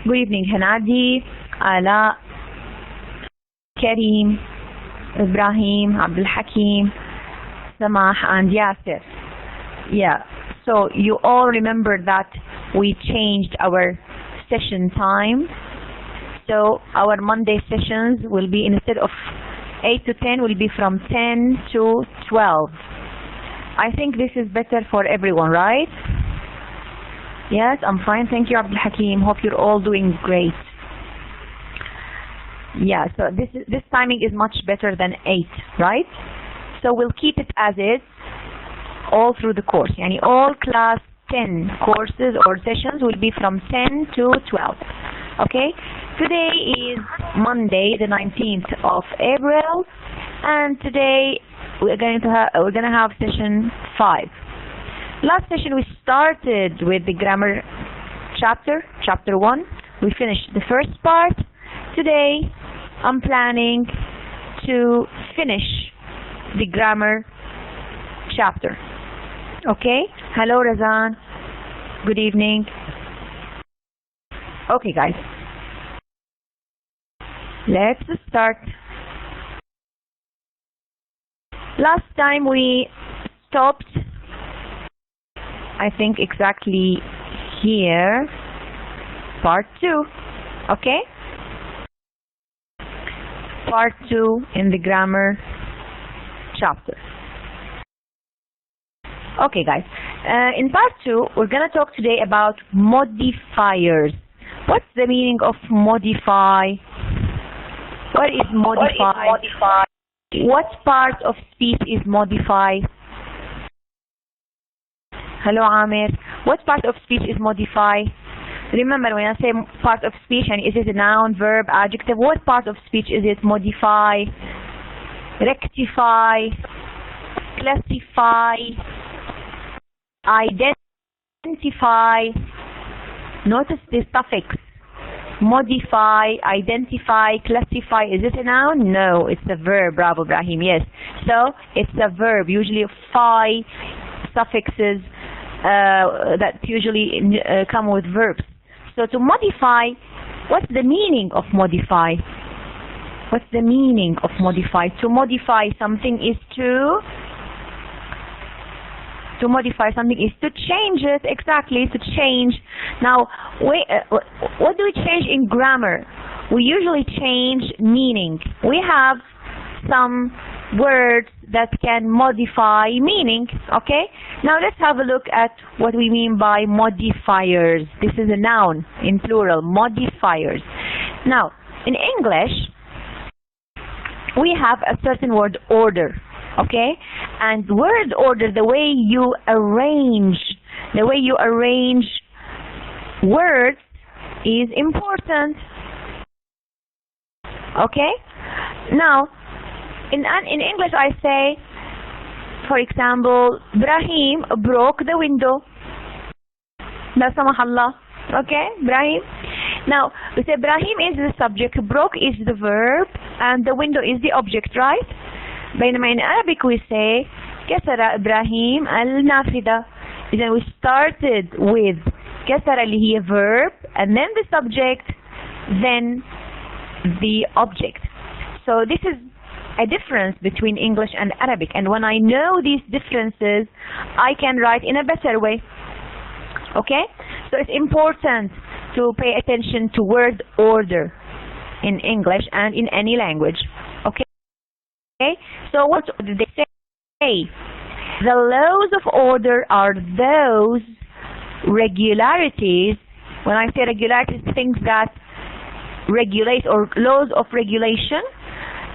Good evening, Hanadi, Ala, Karim, Ibrahim, Abdul Hakim, Samah, and Yasir. Yeah, so you all remember that we changed our session time. So our Monday sessions will be, instead of 8 to 10, will be from 10 to 12. I think this is better for everyone, right? Yes, I'm fine. Thank you, Abdul Hakim. Hope you're all doing great. Yeah, so this timing is much better than 8, right? So we'll keep it as is all through the course. Yani all class 10 courses or sessions will be from 10 to 12. Okay? Today is Monday, the 19th of April, and today we're gonna have session 5. Last session we started with the grammar chapter 1. We finished the first part. Today I'm planning to finish the grammar chapter. Okay? Hello Razan. Good evening. Okay guys. Let's start. Last time we stopped, I think exactly here, part 2, okay? Part 2 in the grammar chapter. Okay guys, in part 2, we're gonna talk today about modifiers. What's the meaning of modify? What is modify? What part of speech is modify? Hello Amir. What part of speech is modify? Remember when I say part of speech, and is it a noun, verb, adjective? What part of speech is it? Modify, rectify, classify, identify. Notice the suffix. Modify, identify, classify. Is it a noun? No, it's a verb. Bravo, Ibrahim. Yes. So it's a verb. Usually 5 suffixes that usually come with verbs. So to modify, what's the meaning of modify? What's the meaning of modify? To modify something is to modify something is to change it. Exactly, to change. Now, what do we change in grammar? We usually change meaning. We have some words that can modify meaning. Okay, now let's have a look at what we mean by modifiers. This is a noun in plural, modifiers. Now, in English, we have a certain word order. Okay, and word order, the way you arrange words is important. Okay, now in English I say, for example, Ibrahim broke the window. La samahallah. Okay, Ibrahim. Now we say Ibrahim is the subject, broke is the verb, and the window is the object, right? بينما in Arabic we say كسر إبراهيم النافذة. Then we started with كسر اللي هي verb, and then the subject, then the object. So this is a difference between English and Arabic, and when I know these differences I can write in a better way. Okay, so it's important to pay attention to word order in English and in any language. Okay, so what did they say? The laws of order are those regularities. When I say regularities, things that regulate, or laws of regulation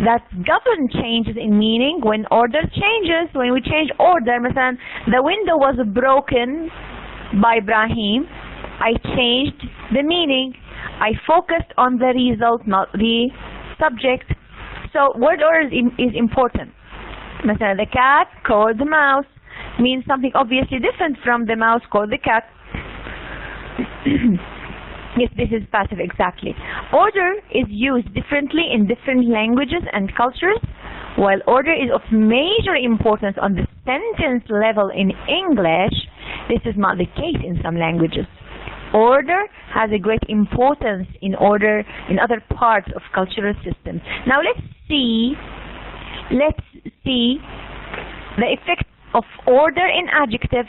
that govern changes in meaning when order changes. When we change order, مثلا, the window was broken by Ibrahim, I changed the meaning. I focused on the result, not the subject. So word order is important. مثلا, the cat called the mouse means something obviously different from the mouse called the cat. Yes, this is passive, exactly. Order is used differently in different languages and cultures. While order is of major importance on the sentence level in English, this is not the case in some languages. order has a great importance in other parts of cultural systems. Now let's see the effect of order in adjectives.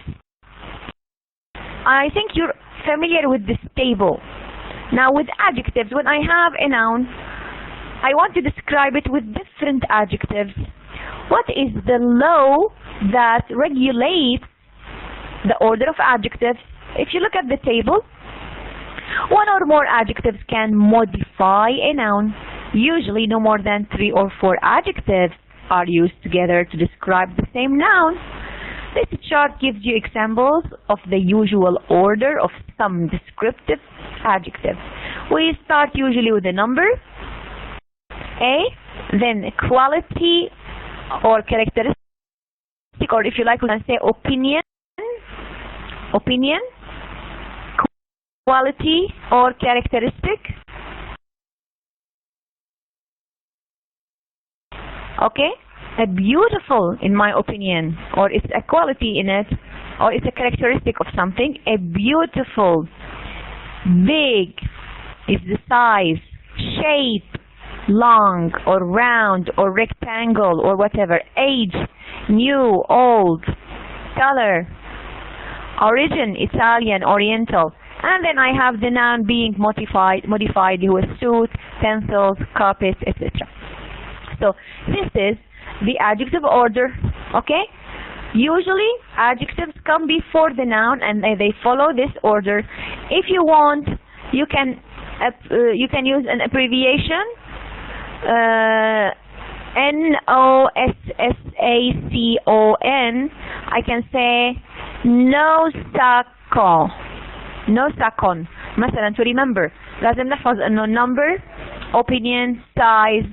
I think you're familiar with this table. Now with adjectives, when I have a noun, I want to describe it with different adjectives. What is the law that regulates the order of adjectives? If you look at the table, one or more adjectives can modify a noun. Usually no more than 3 or 4 adjectives are used together to describe the same noun. This chart gives you examples of the usual order of some descriptive adjectives. We start usually with a number, A, then quality or characteristic, or if you like we can say opinion, quality or characteristic. Okay, a beautiful in my opinion, or it's a quality in it, or it's a characteristic of something. A beautiful. Big is the size, shape, long or round or rectangle or whatever. Age, new, old. Color, origin, Italian, Oriental. And then I have the noun being modified with suit, pencils, carpets, etc. So this is the adjective order. Okay? Usually adjectives come before the noun and they follow this order. If you want, you can use an abbreviation, NOSSACON. I can say نوساكون مثلا. to remember لازم نحفظ انه number, opinion, size,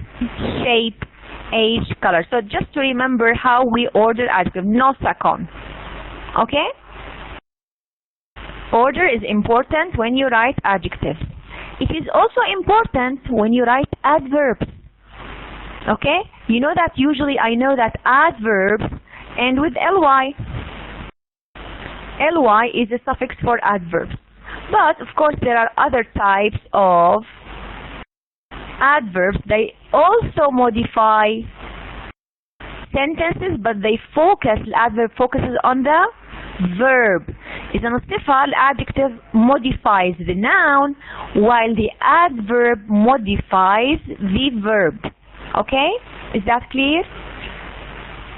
shape, age, color. So just to remember how we order adjective, نوساكون. Okay? Order is important when you write adjectives. It is also important when you write adverbs. Okay? You know that usually I know that adverbs end with ly. Ly is a suffix for adverbs. But of course there are other types of adverbs. They also modify sentences, but the adverb focuses on the verb. إذا الصفة الادjective modifies the noun while the adverb modifies the verb. Okay? Is that clear?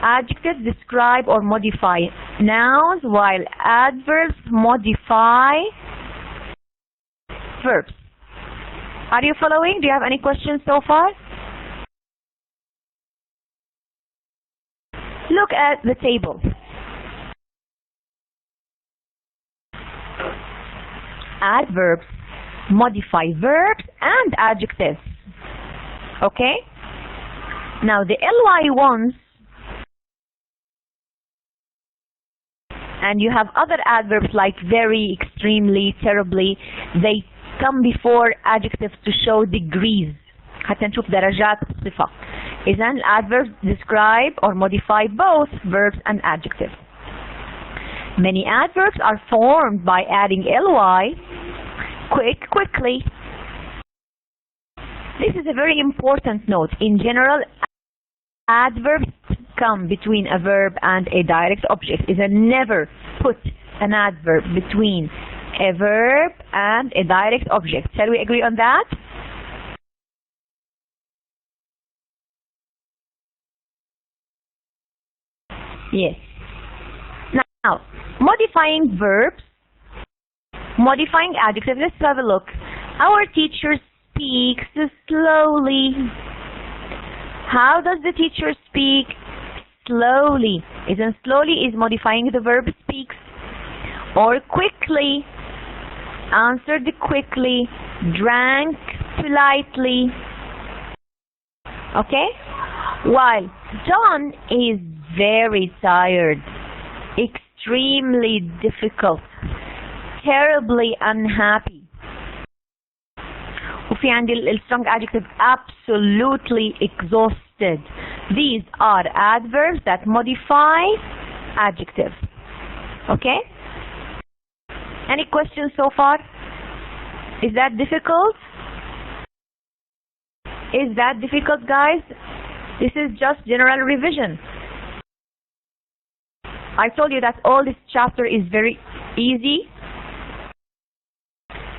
Adjectives describe or modify nouns while adverbs modify verbs. Are you following? Do you have any questions so far? Look at the table. Adverbs modify verbs and adjectives. Okay? Now the ly ones, and you have other adverbs like very, extremely, terribly, they come before adjectives to show degrees. حتى نشوف درجات الصفة. إذن adverbs describe or modify both verbs and adjectives. Many adverbs are formed by adding ly, quickly. This is a very important note. In general, adverbs come between a verb and a direct object. Is never put an adverb between a verb and a direct object. Shall we agree on that? Yes. Now, modifying verbs, modifying adjectives. Let's have a look. Our teacher speaks slowly. How does the teacher speak? Slowly. Isn't slowly is modifying the verb speaks. Or quickly. Answered quickly. Drank politely. Okay? While John is very tired, extremely difficult, terribly unhappy. وفي عندي strong adjective absolutely exhausted. These are adverbs that modify adjectives. Okay? Any questions so far? Is that difficult? Is that difficult, guys? This is just general revision. I told you that all this chapter is very easy,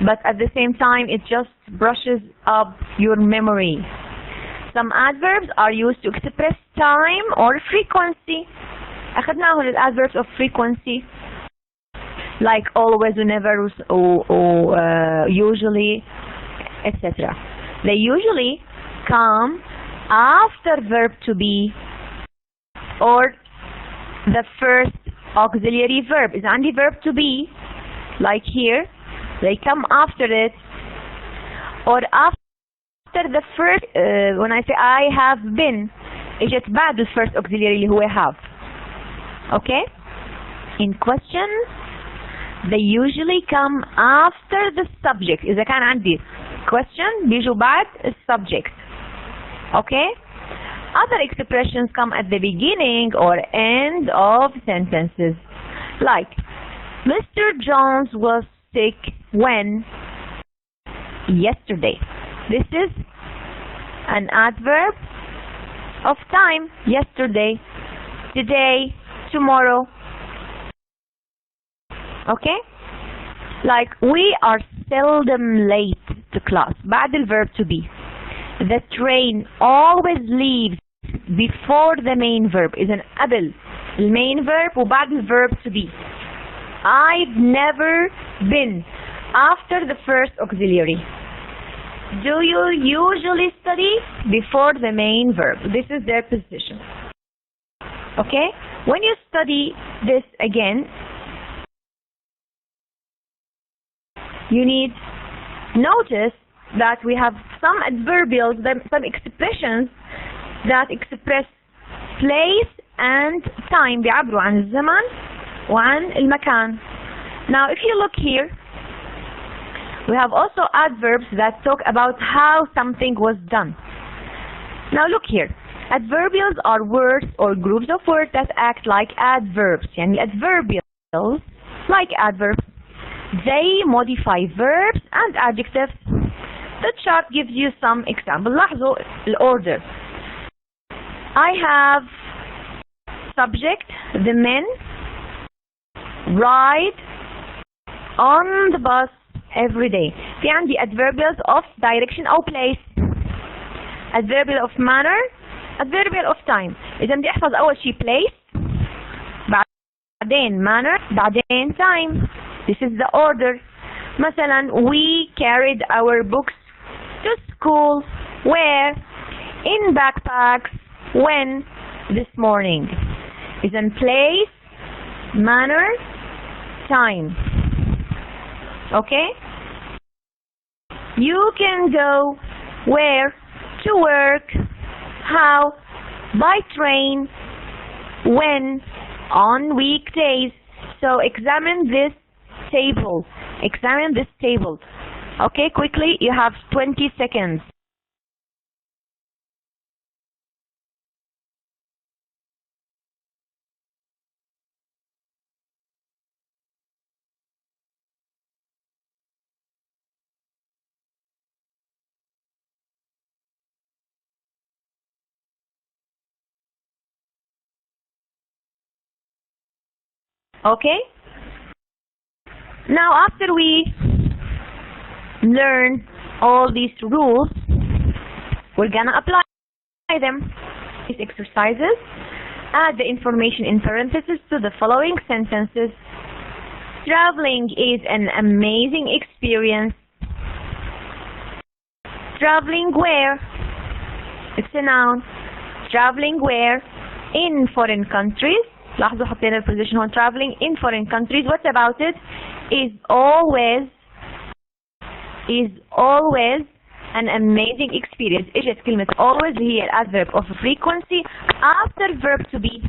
but at the same time it just brushes up your memory. Some adverbs are used to express time or frequency. أخذناه الadverbs of frequency, like always, never, or usually, etc. They usually come after verb to be or the first auxiliary verb. إذا عندي verb to be, like here, they come after it, or after the first, when I say I have been, اجت بعد the first auxiliary اللي هو have. Okay? In questions, they usually come after the subject. إذا كان عندي question بيجوا بعد السبجect. Okay? Other expressions come at the beginning or end of sentences. Like, Mr. Jones was sick when? Yesterday. This is an adverb of time. Yesterday, today, tomorrow. Okay? Like, we are seldom late to class. بعد the verb to be. The train always leaves before the main verb. إذن قبل main verb وبعد verb to be. I've never been after the first auxiliary. Do you usually study before the main verb? This is their position. Okay? When you study this again, you need notice that we have some adverbials, some expressions that express place and time. بيعبروا عن الزمن وعن المكان. Now, if you look here, we have also adverbs that talk about how something was done. Now, look here. Adverbials are words or groups of words that act like adverbs. يعني adverbials, like adverbs, they modify verbs and adjectives. The chart gives you some examples. لاحظوا الorder. I have subject, the men ride on the bus every day. في عندي adverbials of direction أو place. Adverbial of manner, adverbial of time. إذا بدي أحفظ أول شيء place، بعدين manner، بعدين time. This is the order. مثلا, we carried our books to school. Where? In backpacks. When? This morning. إذن place, manner, time. Okay? You can go where? To work. How? By train. When? On weekdays. So examine this table. Examine this table. Okay, quickly, you have 20 seconds. Okay? Now, after we learn all these rules, we're gonna apply them. These exercises, add the information in parentheses to the following sentences. Traveling is an amazing experience. Traveling where? It's a noun. Traveling where? In foreign countries. لاحظوا حطينا الposition هون. Traveling in foreign countries. What about it? Is always an amazing experience. اجت كلمة always هي adverb of frequency after verb to be.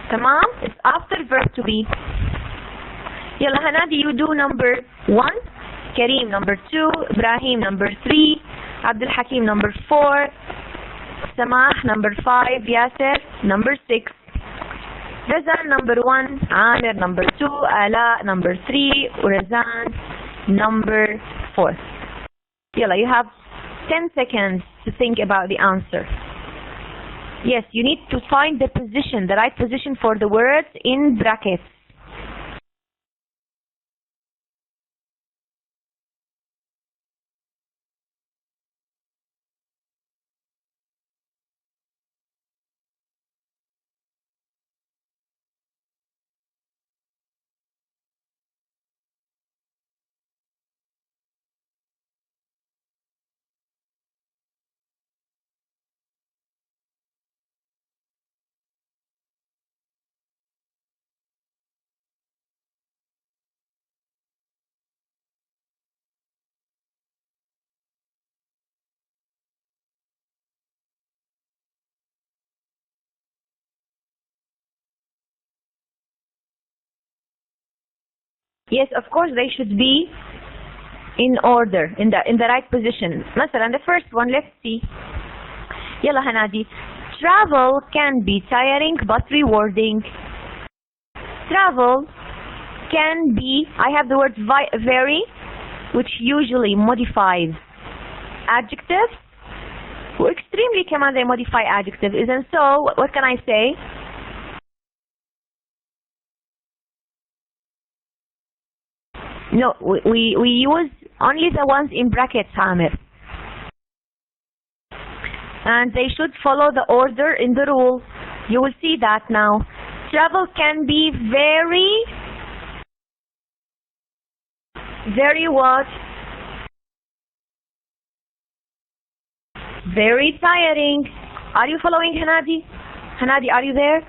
تمام? It's after verb to be. يلا هنادي, you do number 1, كريم number 2, إبراهيم number 3, عبد الحكيم number 4, سماح number 5, ياسر number 6, رزان number 1, عامر number 2, آلاء number 3, ورزان number 4. Yalla, you have 10 seconds to think about the answer. Yes, you need to find the position, the right position for the words in brackets. Yes, of course they should be in order, in the right position. مثلا the first one, let's see. يلا هنادي. Travel can be tiring but rewarding. Travel can be, I have the word very, which usually modifies adjectives. Extremely كمان they modify adjectives. And so, what can I say? No, we use only the ones in brackets, Amir. And they should follow the order in the rule. You will see that now. Travel can be very what? Very tiring. Are you following, Hanadi? Hanadi, are you there?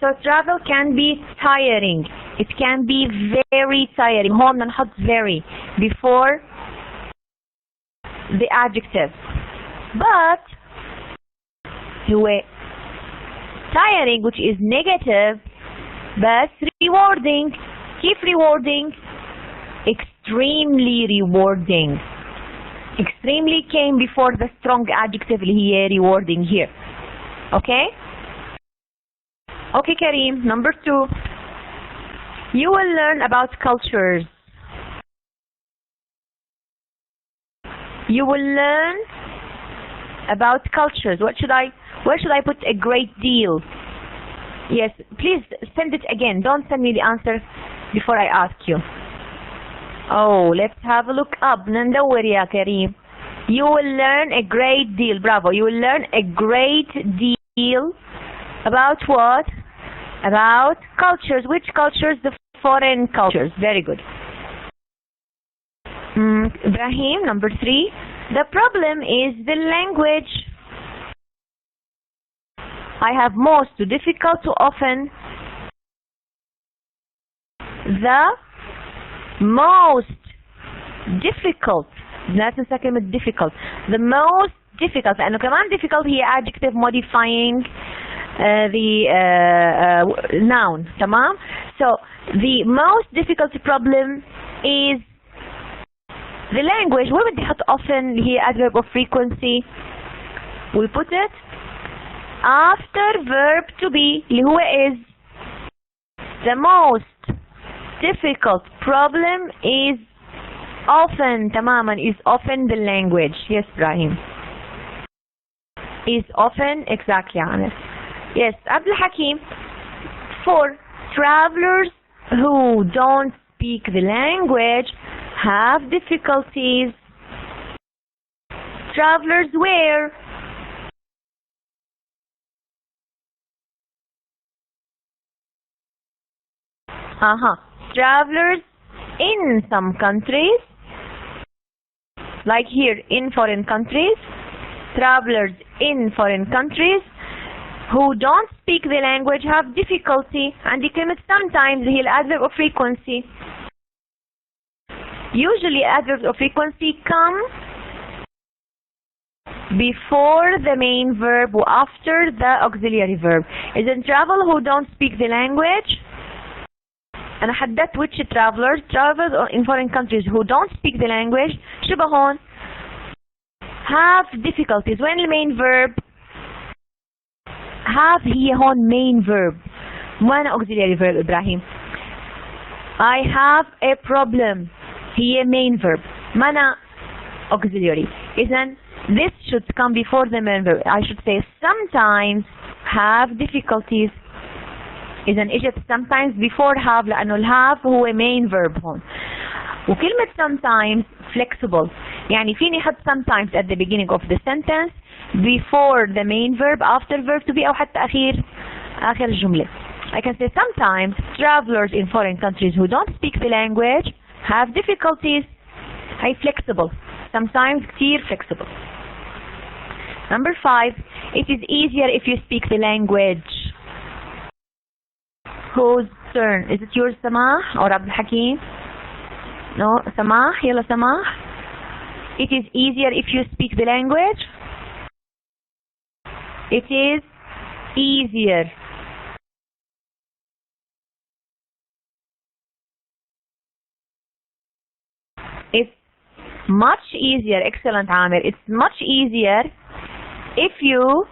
So travel can be tiring. It can be very tiring. هون نحط very before the adjective. But هو tiring, which is negative, but rewarding. Keep rewarding. Extremely rewarding. Extremely came before the strong adjective اللي هي rewarding here. Okay? Okay, Kareem. Number 2. You will learn about cultures. You will learn about cultures. Where should I put a great deal? Yes, please send it again. Don't send me the answer before I ask you. Oh, let's have a look up. ندور يا كريم. You will learn a great deal. Bravo. You will learn a great deal about what? About cultures. Which cultures? The foreign cultures. Very good. Ibrahim, number 3. The problem is the language. I have most to difficult to often. The most difficult. لا تنسى كلمة difficult. The most difficult. لأنه كمان difficult هي adjective modifying the noun. تمام? So the most difficult problem is the language. وين بدي أحط often هي adverb of frequency. We put it after verb to be اللي هو is. The most difficult problem is often. تماما is often the language. Yes, Ibrahim. Is often exactly, Anis. Yes, Abdul Hakim. 4. Travelers who don't speak the language have difficulties. Travelers where? Travelers in some countries, like here in foreign countries. Travelers in foreign countries who don't speak the language have difficulty. And the كلمة sometimes هي adverb of frequency. Usually adverbs of frequency come before the main verb or after the auxiliary verb. Isn't travel who don't speak the language? أنا حددت which travelers in foreign countries who don't speak the language. شو بهون؟ have difficulties. When the main verb have هي هون main verb. وين auxiliary verb إبراهيم؟ I have a problem. هي main verb mana auxiliary. إذن this should come before the main verb. I should say sometimes have difficulties. إذن إجت sometimes before have لأنه الهاف هو main verb هون. وكلمة sometimes flexible يعني فيني أحط sometimes at the beginning of the sentence before the main verb after verb to be أو حتى آخر الجملة. I can say sometimes travelers in foreign countries who don't speak the language have difficulties. هي flexible. Sometimes كتير flexible. Number 5, it is easier if you speak the language. Whose turn? Is it yours, Samah or Abdul Hakim? No, Samah. يلا Samah. It is easier if you speak the language. It is easier. It's much easier. Excellent, Amir. It's much easier if you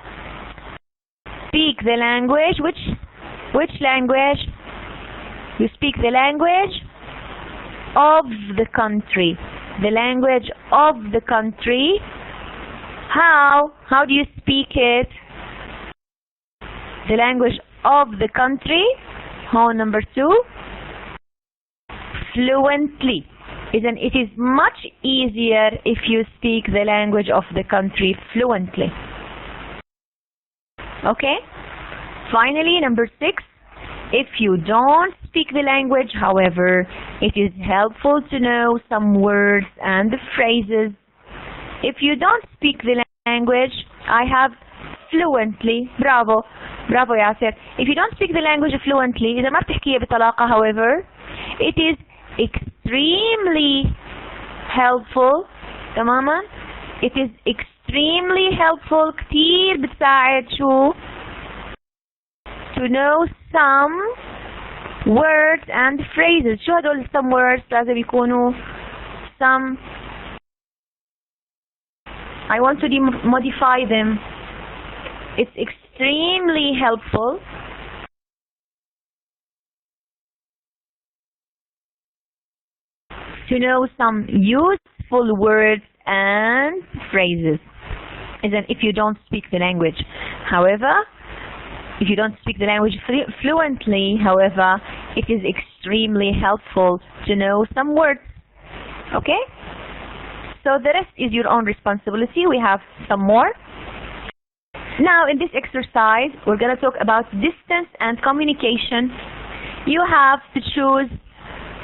speak the language. Which language? You speak the language of the country. The language of the country. How do you speak it? The language of the country. Number 2. Fluently. Isn't it is much easier if you speak the language of the country fluently. Okay? Finally, number 6. If you don't speak the language, however, it is helpful to know some words and phrases. If you don't speak the language, I have fluently. Bravo. Bravo, Yasser. If you don't speak the language fluently, إذا ما بتحكيها بطلاقة, however, it is extremely helpful. تماما. It is extremely helpful. كتير بتساعد شو? To know some words and phrases. شو هدول some words لازم يكونوا some. I want to modify them. It's extremely helpful to know some useful words and phrases. And then if you don't speak the language, however, if you don't speak the language fluently, however, it is extremely helpful to know some words. Okay? So the rest is your own responsibility. We have some more. Now in this exercise, we're going to talk about distance and communication. You have to choose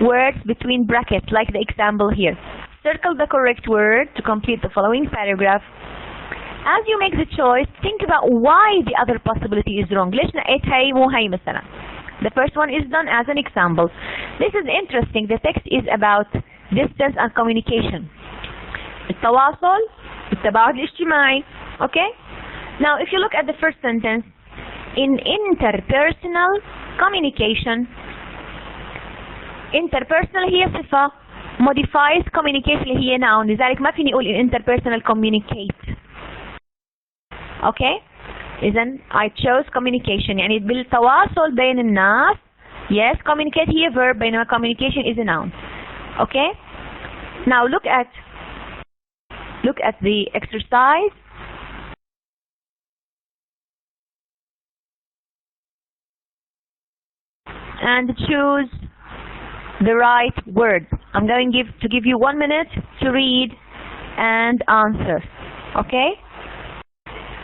words between brackets, like the example here. Circle the correct word to complete the following paragraph. As you make the choice, think about why the other possibility is wrong. ليش نقيت هي مو هي مثلا? The first one is done as an example. This is interesting. The text is about distance and communication. التواصل, التباعد الاجتماعي. Okay? Now, if you look at the first sentence, in interpersonal communication, interpersonal هي صفة modifies communication اللي هي noun. لذلك ما فيني أقول in interpersonal communicate. Okay? إذن I chose communication يعني بالتواصل بين الناس. Yes, communicate هي verb بينما communication is a noun. Okay? Now look at the exercise. And choose the right word. I'm going to give you 1 minute to read and answer. Okay?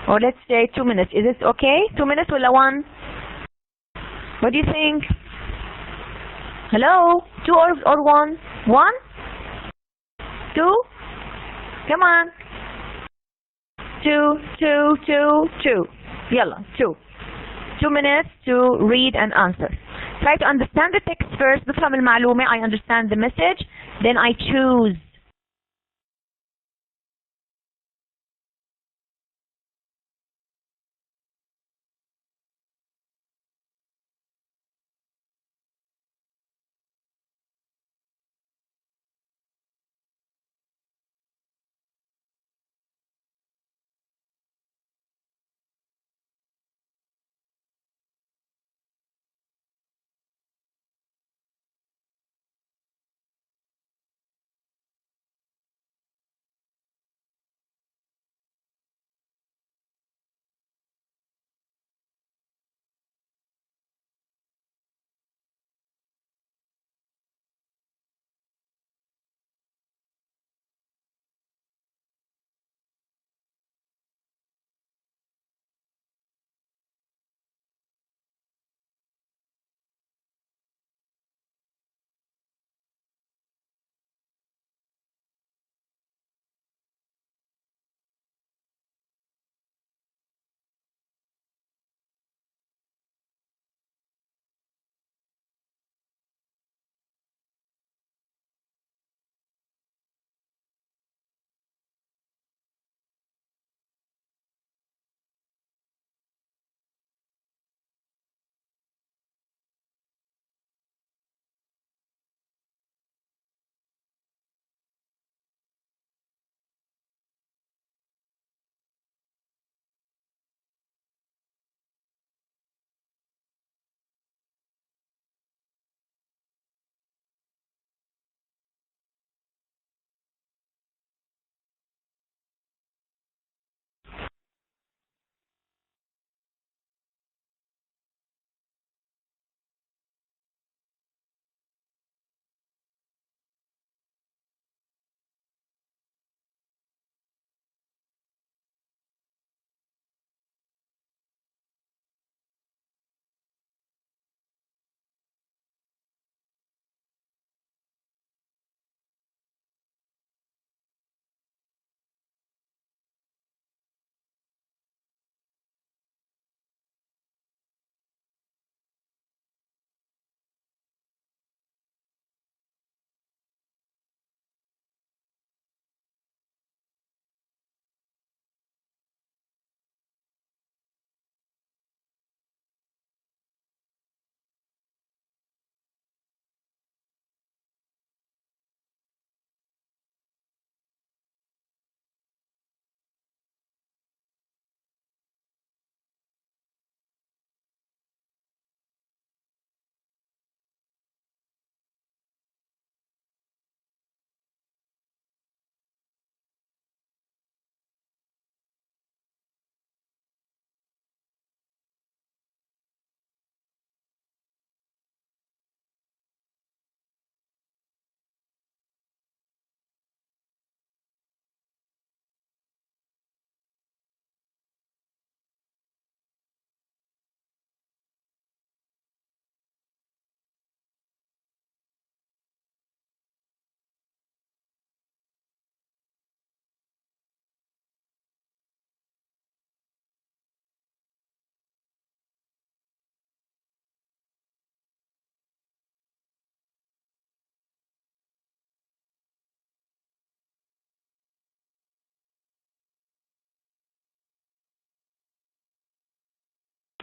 Or let's say 2 minutes. Is this okay? 2 minutes or 1? What do you think? Hello? 2 or 1? 1? 2? Come on. 2, 2, 2, 2. Yalla, 2. 2 minutes to read and answer. Try to understand the text first. بفهم المعلومة. I understand the message. Then I choose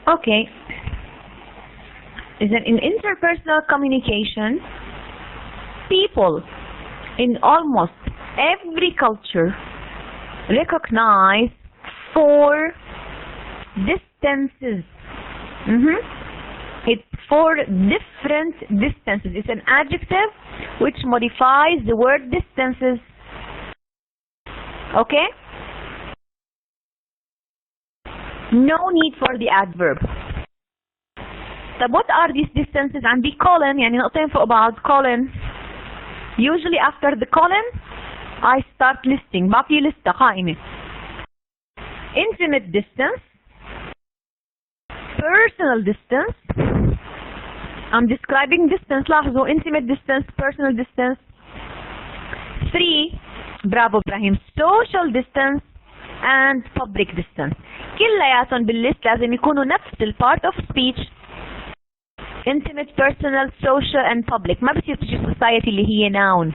Okay. Is that in interpersonal communication, people in almost every culture recognize 4 distances. It's 4 different distances. It's an adjective which modifies the word distances. Okay? No need for the adverb. طب what are these distances؟ عندي colon، يعني نقطتين فوق بعض. colon. Usually after the colon I start listing، بعطي لستة قائمة. Intimate distance, personal distance. I'm describing distance. لاحظوا intimate distance, personal distance. 3 برافو إبراهيم social distance and public distance. كلياتهم بالليست لازم يكونوا نفس ال part of speech. intimate, personal, social and public. ما بصير تجي society اللي هي noun.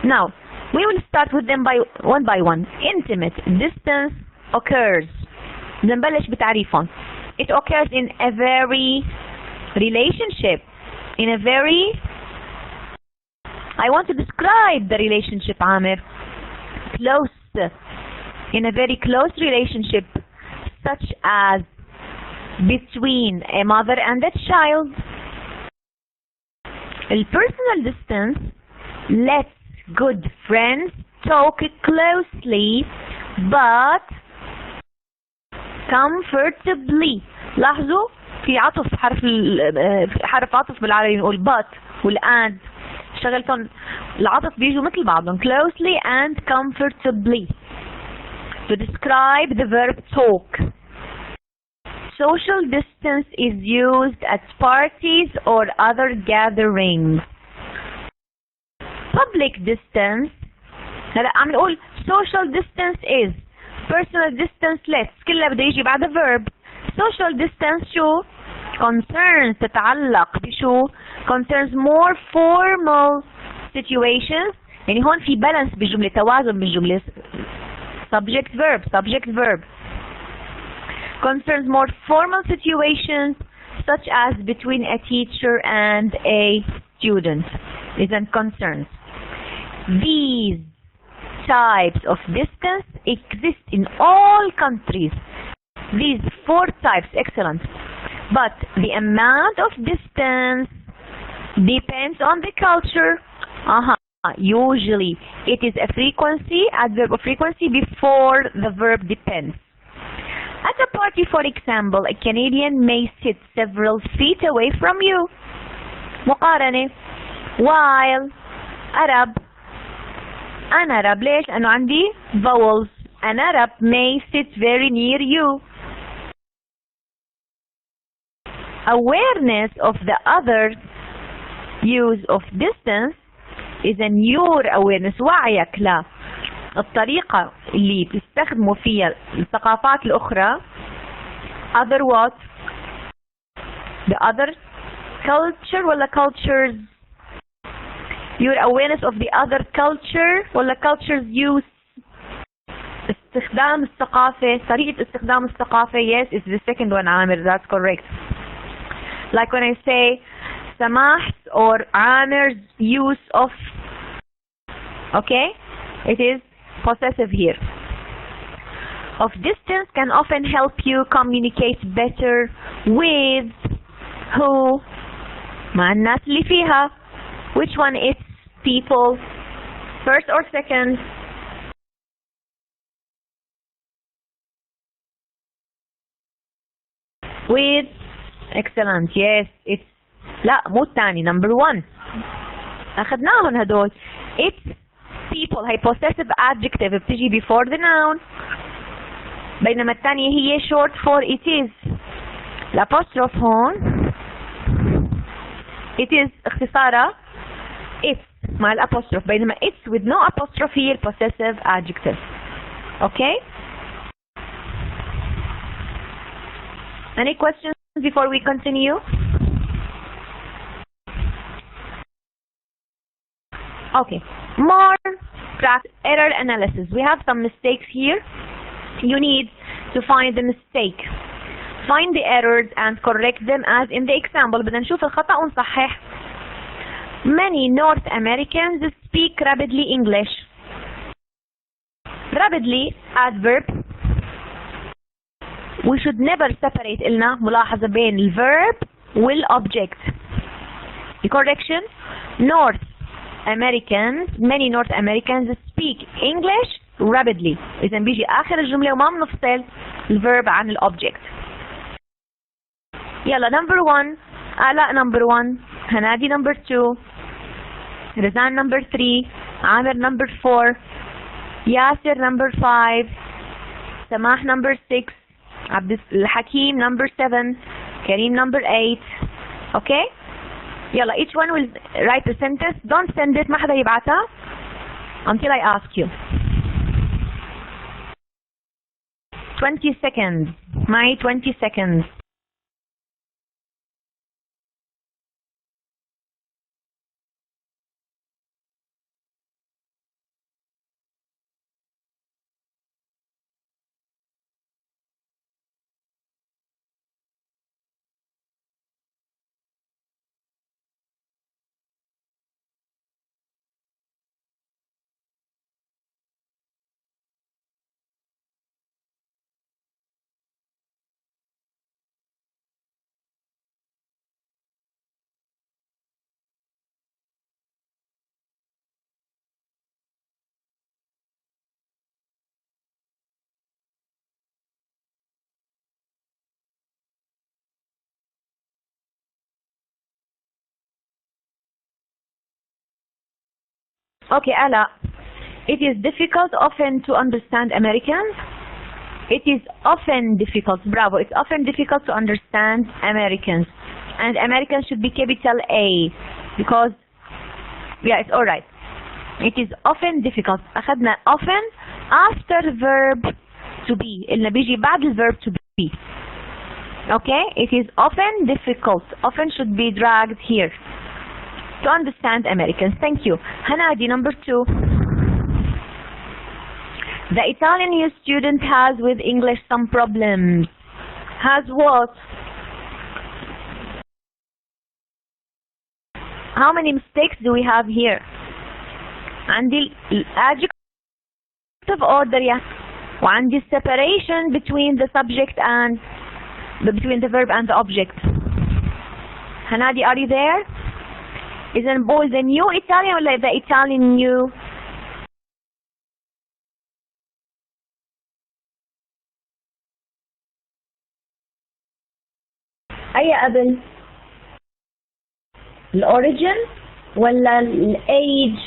Now we will start with them one by one. Intimate distance occurs. نبلش بتعريفهم. It occurs in a very relationship. In a very I want to describe the relationship عامر. Close. In a very close relationship such as between a mother and a child. The personal distance lets good friends talk closely but comfortably. لاحظوا في عطف، حرف عطف بالعربي نقول but والand شغلتهم العطف بيجوا مثل بعضهم closely and comfortably to describe the verb talk. Social distance is used at parties or other gatherings. Public distance هلا عم نقول social distance is personal distance less كلها بده يجي بعد verb. social distance شو concerns تتعلق بشو concerns more formal situations. يعني هون في balance بالجملة، توازن بالجملة. subject verb concerns more formal situations such as between a teacher and a student. Isn't concerns. These types of distance exist in all countries. These 4 types, excellent. But the amount of distance depends on the culture. Usually it is a frequency, adverb of frequency before the verb depends. At a party, for example, a Canadian may sit several feet away from you. مقارنة. While Arab an Arab ليش؟ لأنه عندي vowels. An Arab may sit very near you. Awareness of the other use of distance is a your awareness. وعيك لا الطريقة اللي بتستخدموا فيها الثقافات الأخرى. other what؟ the other culture ولا cultures؟ your awareness of the other culture ولا cultures use؟ استخدام الثقافة، طريقة استخدام الثقافة. yes, it's the second one عامر, that's correct. like when I say سماح's or Amir's use of, okay, it is possessive here. Of distance can often help you communicate better with who؟ مع الناس اللي فيها. which one is people? first or second؟ with, excellent, yes, it's لا مو الثاني number 1 أخذناهم هدول. it's people هي possessive adjective بتجي before the noun، بينما الثانية هي short for it is. الapostrophe هون it is اختصارها it's مع الapostrophe، بينما it's with no apostrophe هي possessive adjective. okay, any questions before we continue? okay, more error analysis. We have some mistakes here. You need to find the mistake. Find the errors and correct them as in the example. بدنا نشوف الخطأ ونصحح. Many North Americans speak rapidly English. Rapidly adverb. We should never separate. إلنا ملاحظة بين الverb والobject. The correction: North Americans, many North Americans speak English rapidly. إذا بيجي آخر الجملة وما بنفصل الverb عن الobject. يلا number 1. آلاء number 1. هنادي number 2. رزان number 3. عامر number 4. ياسر number 5. سماح number 6. عبد الحكيم number 7. كريم number 8. Okay? يلا each one will write a sentence. Don't send it. ما حدا يبعتها until I ask you. 20 seconds. معي 20 seconds. Okay, Ala. It is difficult often to understand Americans. It is often difficult. Bravo. It's often difficult to understand Americans. And Americans should be capital A. Because, yeah, it's alright. It is often difficult. أخذنا often after verb to be. اللي بيجي بعد الverb to be. Okay? It is often difficult. Often should be dragged here. To understand Americans. Thank you. Hanadi number 2. The Italian new student has with English some problems. Has what? How many mistakes do we have here? عندي adjective order yeah. وعندي separation between the subject and between the verb and the object. Hanadi, are you there? Isn't boy the new Italian or the Italian new? أي قبل؟ الأوريجين ولا الage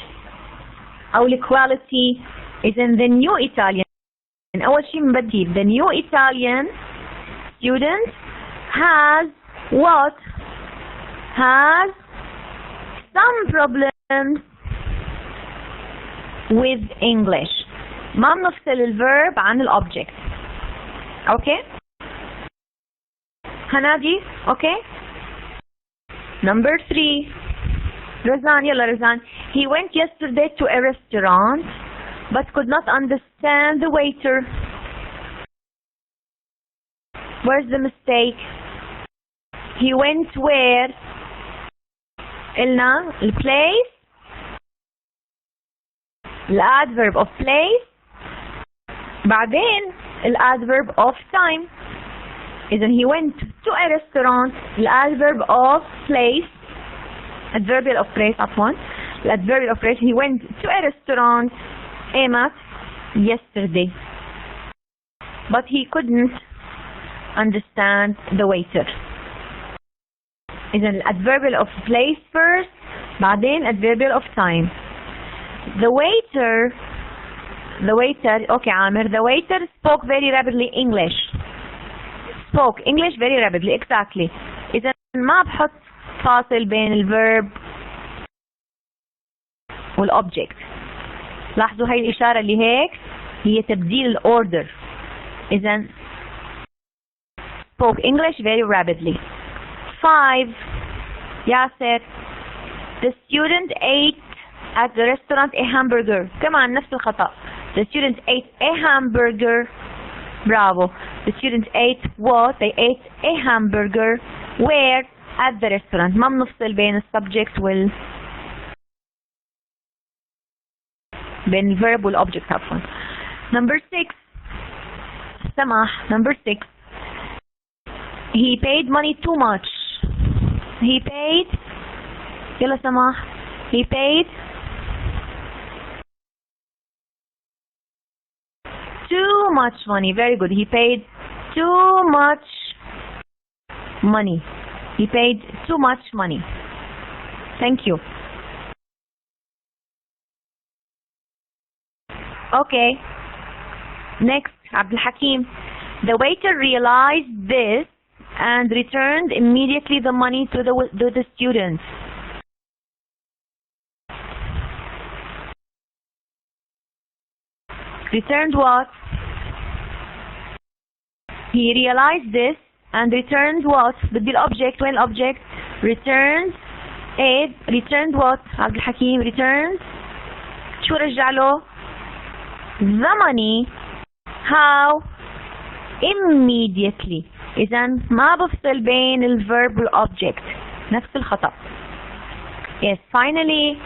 أو الquality؟ Isn't the new Italian. أول شيء بنبدي the new Italian student has what? Has some problems with English. ما بنفصل الverb عن الobject. Okay? هنادي. Okay? Number 3. Razan, يلا Razan. He went yesterday to a restaurant but could not understand the waiter. Where's the mistake? He went where? قلنا الplace الadverb of place بعدين الadverb of time. إذا he went to a restaurant الadverb of place adverbial of place عفوا الadverbial of place. He went to a restaurant إيمت yesterday but he couldn't understand the waiter. إذن adverbial of place first بعدين adverbial of time. The waiter okay عامر, the waiter spoke very rapidly English. Spoke English very rapidly exactly. إذن ما بحط فاصل بين الverb والobject. لاحظوا هاي الإشارة اللي هيك هي تبديل الأوردر. إذن spoke English very rapidly. 5. Yasser. The student ate at the restaurant a hamburger. كمان نفس الخطأ. The student ate a hamburger. Bravo. The students ate what? They ate a hamburger. Where? At the restaurant. ما بنفصل بين السبجكت بين الverb والobject عفوا. Number 6. سماح. Number 6. He paid money too much. He paid. يلا سماح. He paid too much money. Very good. He paid too much money. He paid too much money. Thank you. Okay. Next, Abdul Hakim. The waiter realized this and returned immediately the money to the students. Returned what? He realized this and returned what? بدي الobject. وين الobject? Returned. Returned what? عبد الحكيم. Returned. شو رجع له؟ The money. How? Immediately. إذن ما بفصل بين الverb والobject. نفس الخطأ. Yes. Finally,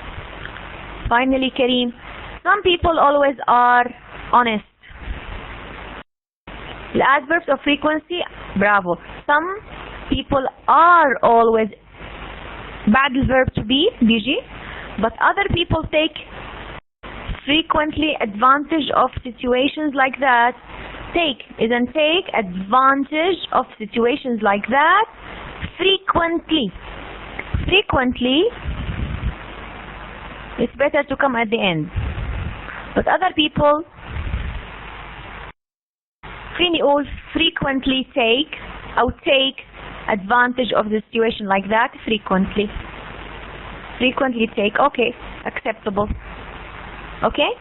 Kareem. Some people always are honest. The adverbs of frequency. Bravo. Some people are always بعد الverb to be بيجي, but other people take frequently advantage of situations like that. Take advantage of situations like that frequently. It's better to come at the end. But other people فيني أقول frequently take advantage of the situation like that. Frequently take. Okay, acceptable. Okay,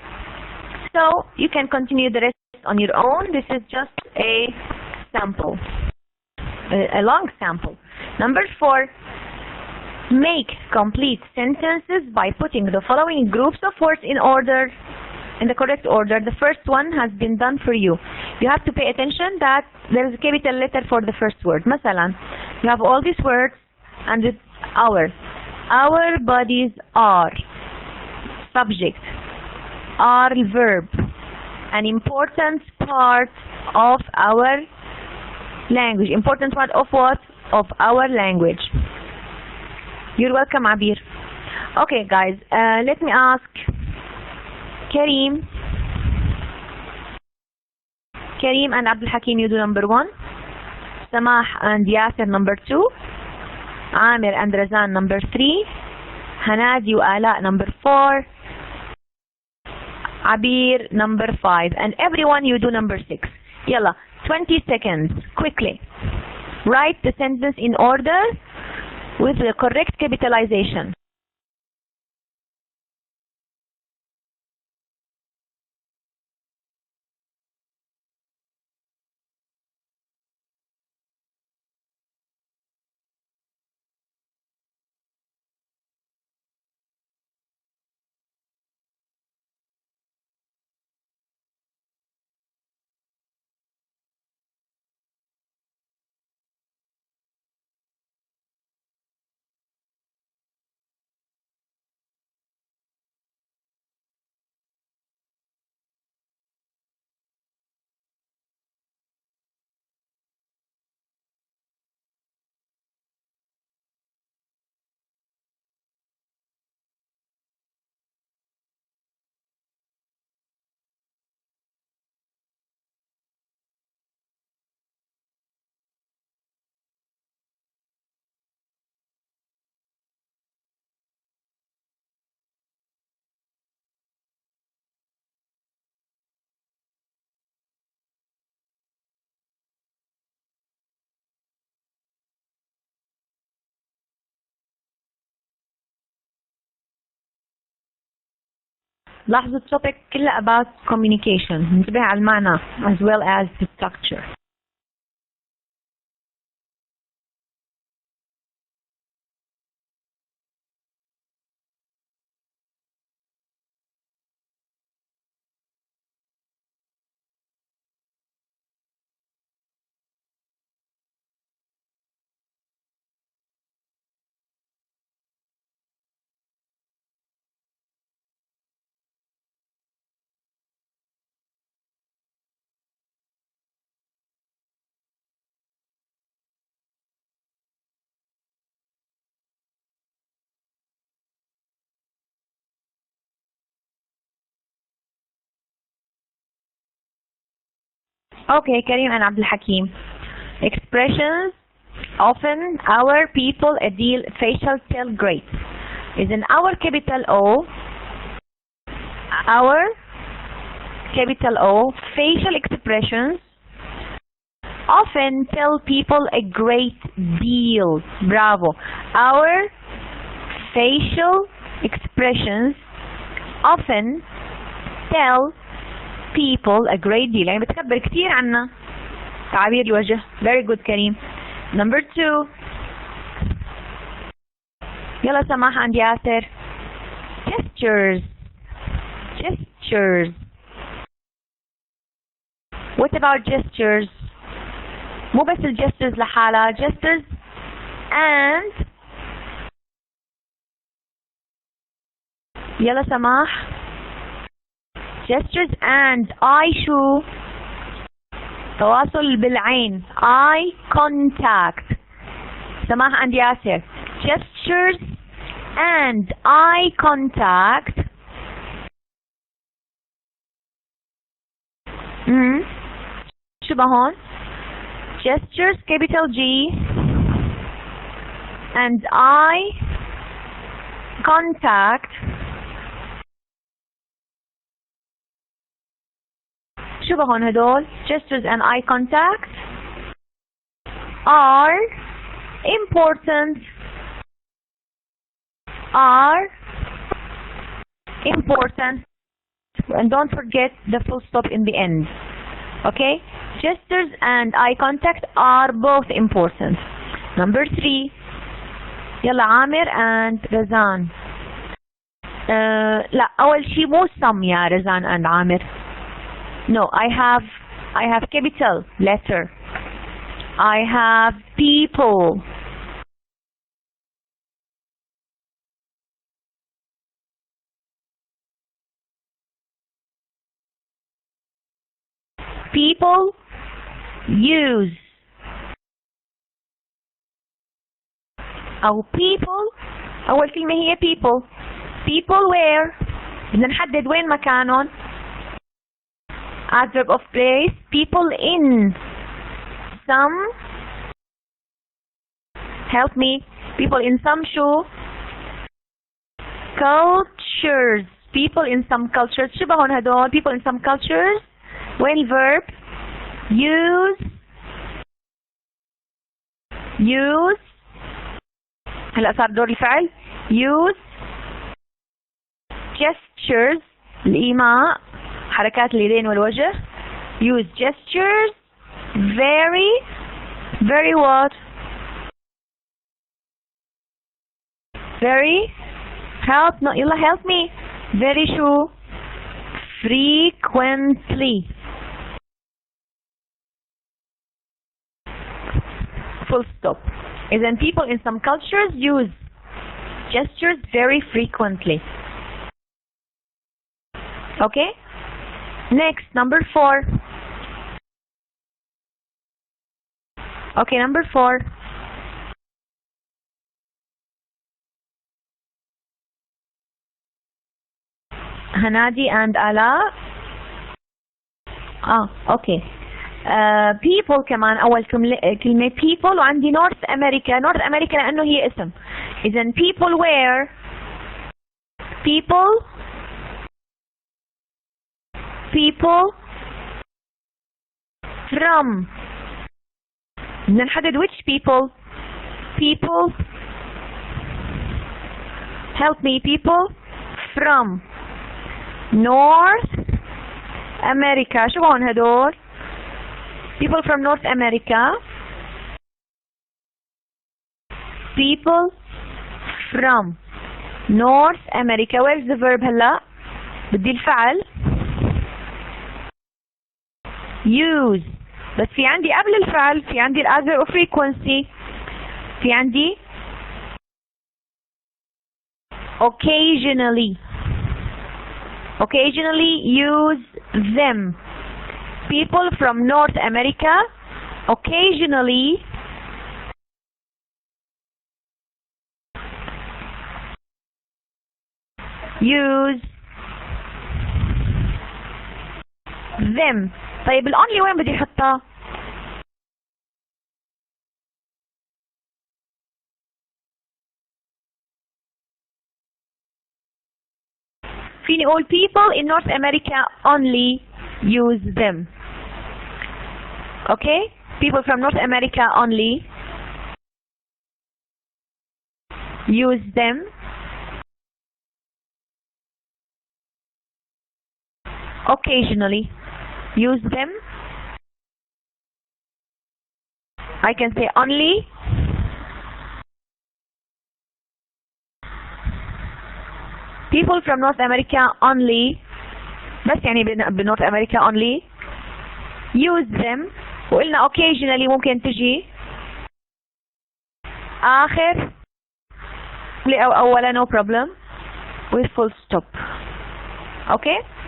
so you can continue the rest on your own. This is just a sample, a long sample. Number 4. Make complete sentences by putting the following groups of words in the correct order. The first one has been done for you. You have to pay attention that there is a capital letter for the first word. مثلا, you have all these words and it's our bodies are subject, are verb, an important part of our language. Important part of what? Of our language. You're welcome, Abir. Okay, guys, let me ask Kareem and Abdul Hakim, you do number 1. Samah and Yasser number 2. Amir and Razan number 3. Hanadi and Ala number 4. Abir number 5. And everyone you do number 6. Yalla, 20 seconds, quickly. Write the sentence in order with the correct capitalization. لاحظوا التوبيك كله about communication. انتبه على المعنى as well as the structure. Okay, Karim and Abdul Hakim. Expressions often our people a deal facial tell great. Is in our capital O. Our capital O facial expressions often tell people a great deal. Bravo. Our facial expressions often tell people a great deal. يعني بتخبر كتير عنا تعابير الوجه. Very good كريم. Number 2. يلا سماح عند ياسر. Gestures. Gestures. What about gestures? مو بس الجسترز لحالها. Gestures and يلا سماح. Gestures and eye شو؟ تواصل بالعين. eye contact. سماح عند ياسر. Gestures and eye contact شو بهون؟ Gestures capital G and eye contact شو بهون هدول؟ Gestures and eye contact are important and don't forget the full stop in the end. Okay? Gestures and eye contact are both important. Number 3. يلا عامر and رزان. لا أول شيء مو some يا رزان and عامر. No, I have capital letter. I have people. People use أو people أول كلمة هي people. People where بدنا نحدد وين مكانهم. Adverb of place. People in some. Help me. People in some شو؟ Cultures. People in some cultures. شو بهون هدول؟ People in some cultures. وين الverb؟ use هلا صار دور الفعل. use gestures الإيماء حركات اليدين والوجه. use gestures very what؟ very help no يلا help me. very شو؟ frequently. Full stop. And then people in some cultures use gestures very frequently. Okay? Next, number 4. Okay, number 4. Hanadi and Ala. Okay. people كمان أول كلمة people وعندي North America. North America لأنه هي اسم. إذن people where people from. بدنا نحدد which people help me. people from North America. شو هون هدول؟ people from North America. people from North America. where's the verb هلا؟ بدي الفعل use. بس في عندي قبل الفعل في عندي الadverb of frequency. في عندي occasionally use them. people from North America occasionally use them. طيب ال only وين بدي احطها؟ فيني اقول people in North America only use them. Okay? People from North America only use them. Occasionally use them. I can say only. People from North America only. بس يعني بنورث أمريكا only use them. وقلنا occasionally ممكن تجي آخر أو أولا no problem with full stop. Okay.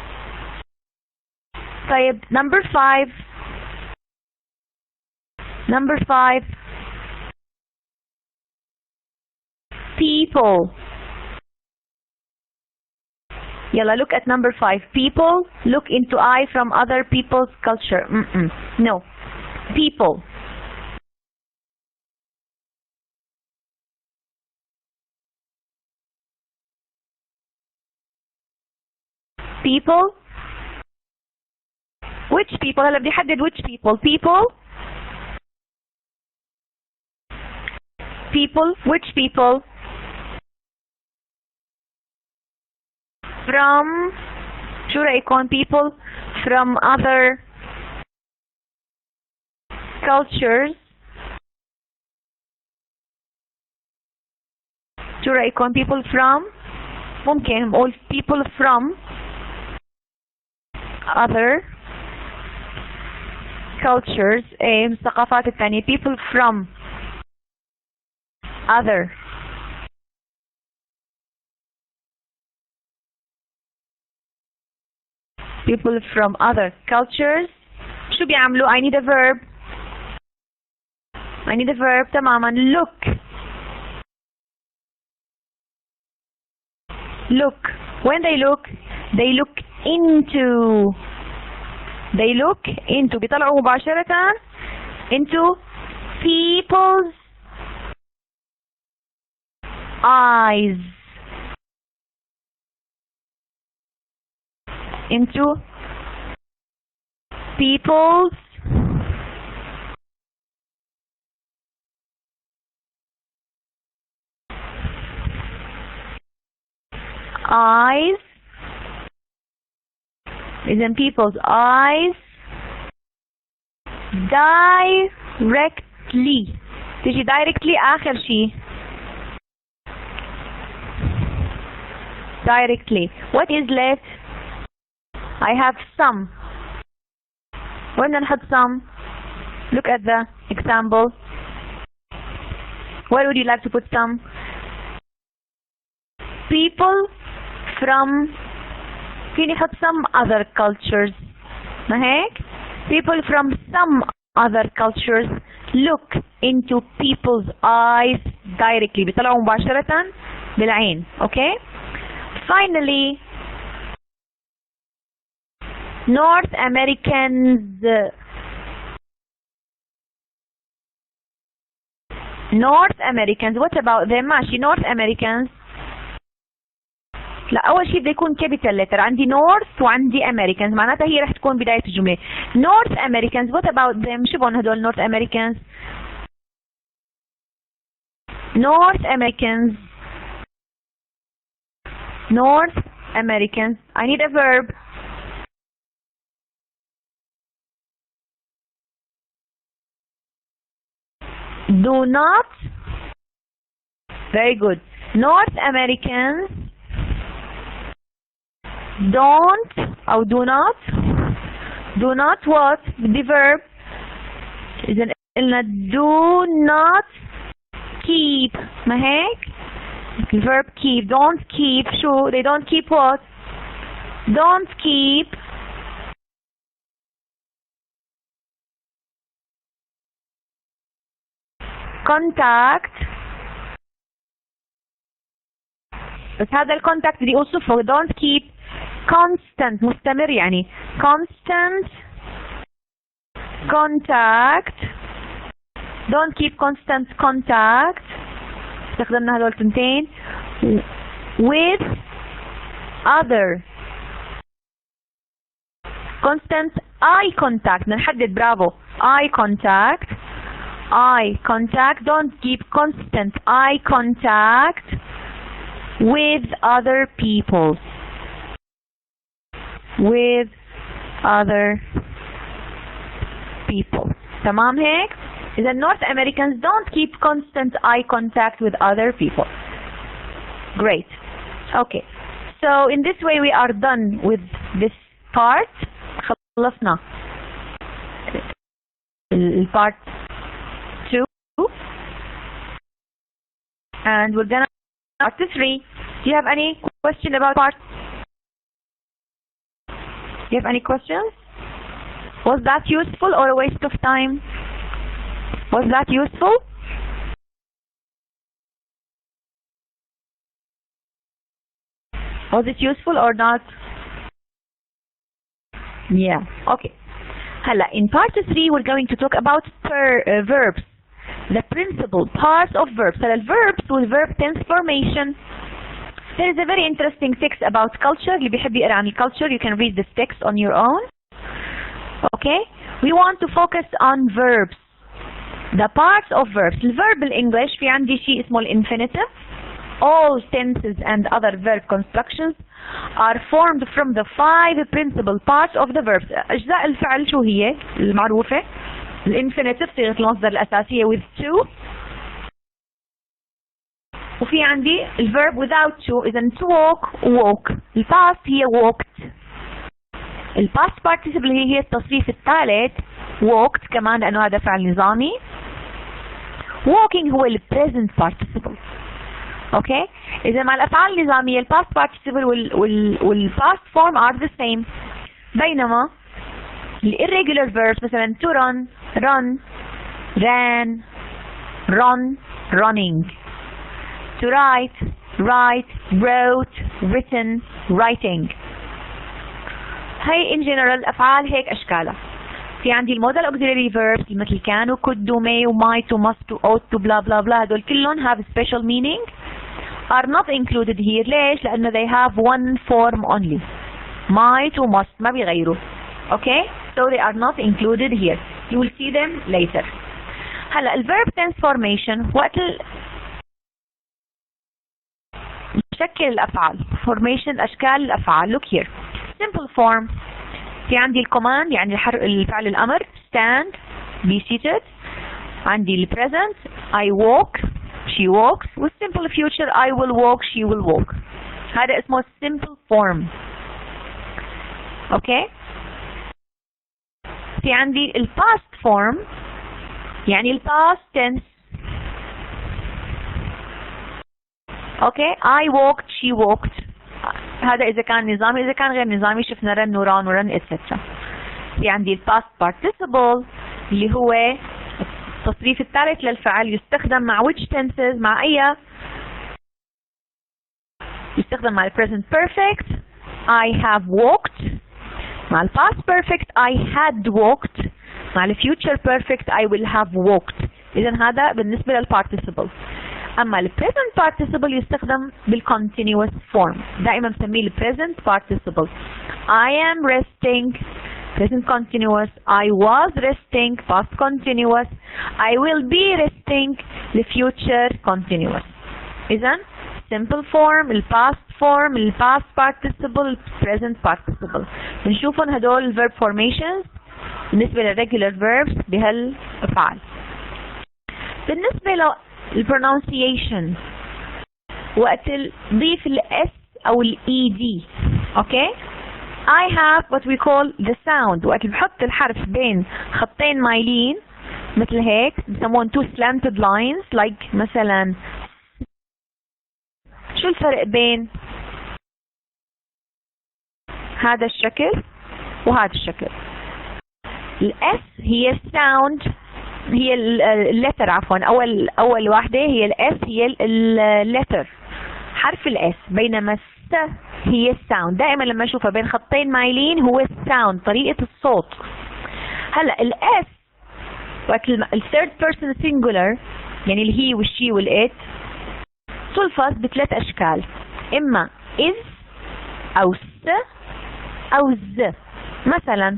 طيب number 5. people. Yalla, look at number 5. People look into I from other people's culture. No. People. People. Which people? هلا بدي أحدد which people. People. Which people? From شو رأيكم people from other cultures. شو رأيكم people from ممكن نقول people from other cultures. الثقافات الثانية people from other people from other cultures. شو بيعملوا؟ I need a verb. تماما. look. When they look into بيطلعوا مباشرة into people's eyes. Into people's eyes. Is in people's eyes directly. تيجي directly آخر شيء. Directly. What is left? I have some. When I had some, look at the example. Where would you like to put some? People from فيني حط some other cultures. ما هيك؟ People from some other cultures look into people's eyes directly. بيطلعوا مباشرة بالعين. Okay? Finally, North Americans. What about them? ماشي. North Americans. لا، أول شيء بده يكون capital letter. عندي North وعندي Americans، معناتها هي رح تكون بداية الجملة. North Americans. What about them? شو بون هدول North Americans؟ North Americans. I need a verb. Do not. Very good. North Americans don't or do not what? The verb is do not keep. ما هيك؟ The verb keep. Don't keep. شو? They don't keep what? Don't keep contact. بس هذا الكونتاكت بدي اوصفه. Don't keep constant. مستمر يعني constant contact. don't keep constant contact. استخدمنا هذول تنتين. with other. constant eye contact. نحدد برافو. eye contact. eye contact. don't keep constant eye contact with other people. with other people. تمام هيك؟ إذا North Americans don't keep constant eye contact with other people. Great. Okay. So in this way we are done with this part. خلصنا part 2 and we're gonna part 3. Do you have any question about part? Do you have any questions? Was that useful or a waste of time? Was that useful? Was it useful or not? Yeah. Okay. هلا in part 3 we're going to talk about verbs. The principal parts of verbs. هلا verbs with verb transformation. There is a very interesting text about culture. اللي بيحب يقرأ عن culture, you can read this text on your own. Okay? We want to focus on verbs. The parts of verbs. الverb بالإنجليش في عندي شيء اسمه infinitive. All tenses and other verb constructions are formed from the 5 principal parts of the verbs. أجزاء الفعل شو هي المعروفة؟ infinitive صيغة المصدر الأساسية with to. وفي عندي الverb without to. إذا to walk walk. الpast هي walked. الpast participle هي التصريف الثالث walked كمان لأنه هذا فعل نظامي. walking هو present participle. اوكي إذا مع الأفعال النظامية past participle past form are the same. بينما irregular verbs مثلا to run run ran run running. To write write wrote written writing. هي in general أفعال هيك أشكالها. في عندي المودال auxiliary verbs مثل can و could do may و might و must و ought to blah blah blah. هدول كلهم have special meaning are not included here. ليش؟ لأنه they have one form only. might و must ما بيغيروا. Okay? So they are not included here. You will see them later. هلا الverb transformation وقت شكل الأفعال. formation أشكال الأفعال. Look here. simple form. في عندي الكوماند يعني الفعل الأمر stand be seated. عندي present I walk she walks. والsimple future I will walk she will walk. هذا اسمه simple form. اوكي في عندي past form يعني past tense. اوكي I walked she walked. هذا إذا كان نظامي. إذا كان غير نظامي شفنا run وران ورن etc. في عندي past participle اللي هو التصريف الثالث للفعل يستخدم مع which tenses مع أي يستخدم مع present perfect I have walked. مع past perfect I had walked. مع future perfect I will have walked. إذا هذا بالنسبة للparticiple. أما present participle يستخدم بالcontinuous form. دائما بسميه present participle. I am resting present continuous. I was resting past continuous. I will be resting the future continuous. إذا simple form past form past participle present participle. بنشوفهم هدول verb formations بالنسبة للregular verbs بهالأفعال. بالنسبة للpronunciation وقت نضيف s أو ed. okay I have what we call the sound. وقت بحط الحرف بين خطين مايلين مثل هيك بسمون two slanted lines like مثلا شو الفرق بين هذا الشكل وهذا الشكل؟ الاس هي sound هي اللتر عفوا اول واحدة هي الاس هي اللتر حرف الاس. بينما الس هي الساوند. دائما لما اشوفها بين خطين مايلين هو الساوند طريقة الصوت. هلا الاس وقت الثيرد بيرسون سينجولر يعني الهي والشي والإت تلفظ بثلاث أشكال، إما إز أو س أو ز. مثلا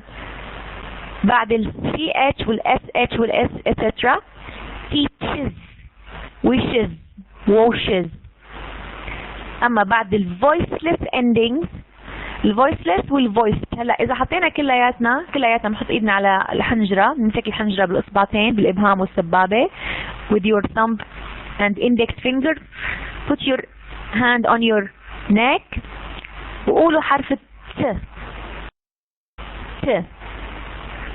بعد ال CH وال SH وال S etc. teaches wishes washes. أما بعد ال voiceless endings الفويسلس والفويس. هلا إذا حطينا كلياتنا بنحط إيدنا على الحنجرة، نمسك الحنجرة بالإصبعتين بالإبهام والسبابة with your thumb and index finger. put your hand on your neck وقولوا حرف ت.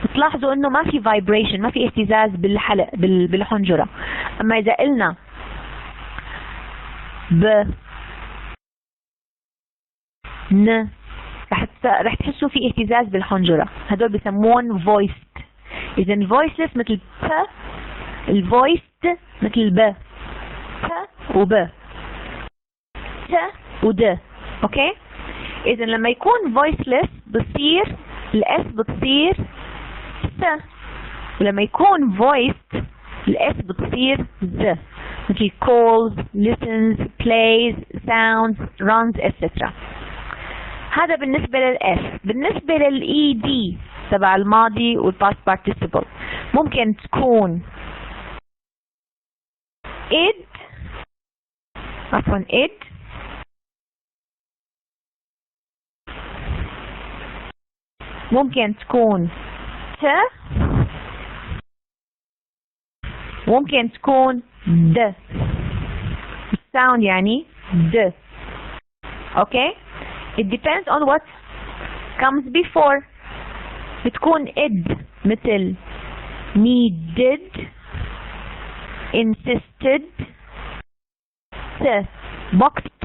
بتلاحظوا انه ما في vibration، ما في اهتزاز بالحلق بالحنجرة. اما اذا قلنا ب ن رح تحسوا في اهتزاز بالحنجرة، هدول بسمون voiced. اذا voiceless مثل ب، الvoiced مثل ب، ت وب، ت ود. اوكي؟ اذا لما يكون voiceless بتصير الاس بتصير س، ولما يكون voiced الاس بتصير ز، مثل calls, listens, plays, sounds, runs etc. هذا بالنسبة للإس. بالنسبة للإي دي تبع الماضي والباست بارتيسيبل ممكن تكون إد، عفوا إد، ممكن تكون ت، ممكن تكون د. الساوند يعني د. اوكي؟ It depends on what comes before. بتكون id مثل needed, insisted, boxed,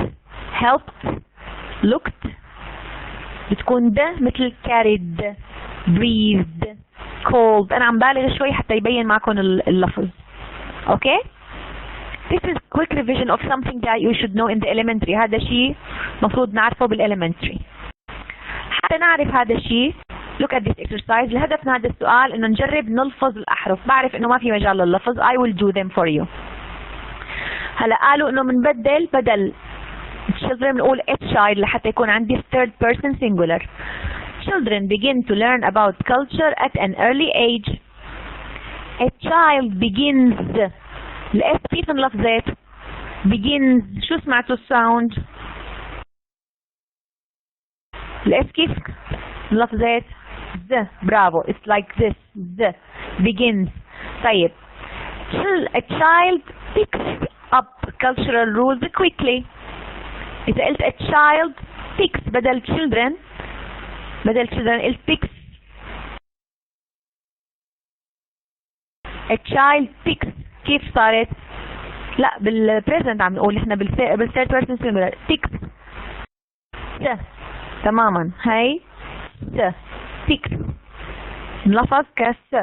helped, looked. بتكون د مثل carried, breathed, cold. أنا عم بالغ شوي حتى يبين معكم اللفظ. Okay? This is quick revision of something that you should know in the elementary. هذا شيء مفروض نعرفه بالelementary. حتى نعرف هذا الشيء look at this exercise. الهدف من هذا السؤال انه نجرب نلفظ الاحرف. بعرف انه ما في مجال لللفظ. I will do them for you. هلا قالوا انه بنبدل بدل children بنقول a child لحتى يكون عندي third person singular. Children begin to learn about culture at an early age. A child begins. الاس كيف انلفظت؟ begins. شو سمعتوا الساوند؟ الاس كيف انلفظت؟ ز. برافو. it's like this. ز. begins. طيب a child picks up cultural rules quickly. إذا قلت a child picks بدل children قلت picks. a child picks كيف صارت؟ لا بالبريزنت عم نقول احنا بالثيرد بيرسون سينجولار. بيكس س. تماما هي س. بيكس نلفظ كس.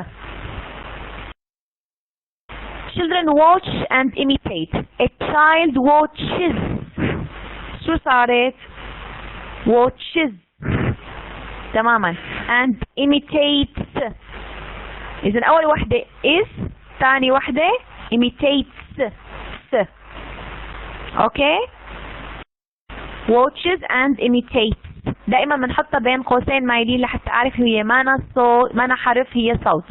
Children watch and imitate. A child watches. شو صارت؟ watches. تماما. and imitates. إذا أول وحدة is، ثاني وحدة imitates. س. اوكي؟ watches and imitates. دائما بنحطها بين قوسين مايلين لحتى أعرف هي مانا حرف، هي صوت.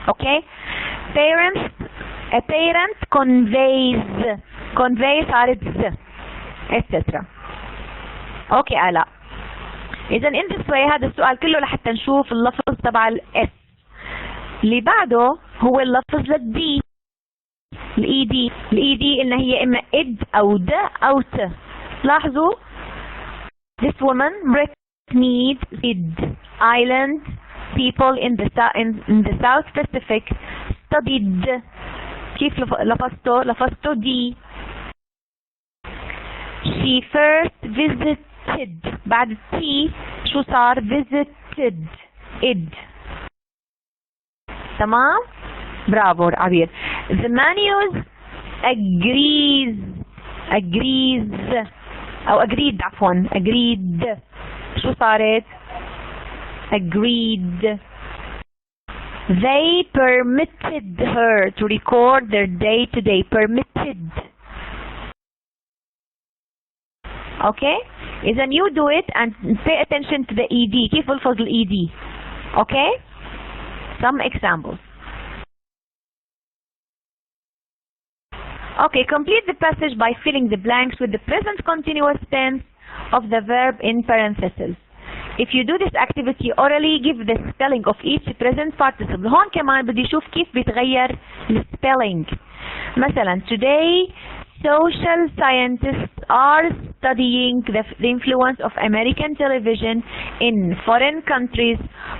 اوكي؟ parents. A parent conveys. convey صارت ز etc. اوكي آلاء. إذا in this way هذا السؤال كله لحتى نشوف اللفظ تبع الاس. اللي بعده هو اللفظ للدي. الاي دي قلنا هي اما اد او د او ت. لاحظوا this woman meet id island people in the South Pacific studied. كيف لفظته دي. she first visited. بعد تي شو صار؟ visited id. تمام؟ برافو عبير. the man agrees او agreed عفوا agreed. شو صارت؟ agreed. They permitted her to record their day-to-day. Permitted. Okay? إذا you do it and pay attention to the ED. كيف بلفظ ال ED. Okay? Some examples. Okay, complete the passage by filling the blanks with the present continuous tense of the verb in parentheses. If you do this activity orally, give the spelling of each present participle. هون كمان بدي أشوف كيف بيتغير الspelling. مثلا today social scientists are studying the influence of American television in foreign countries.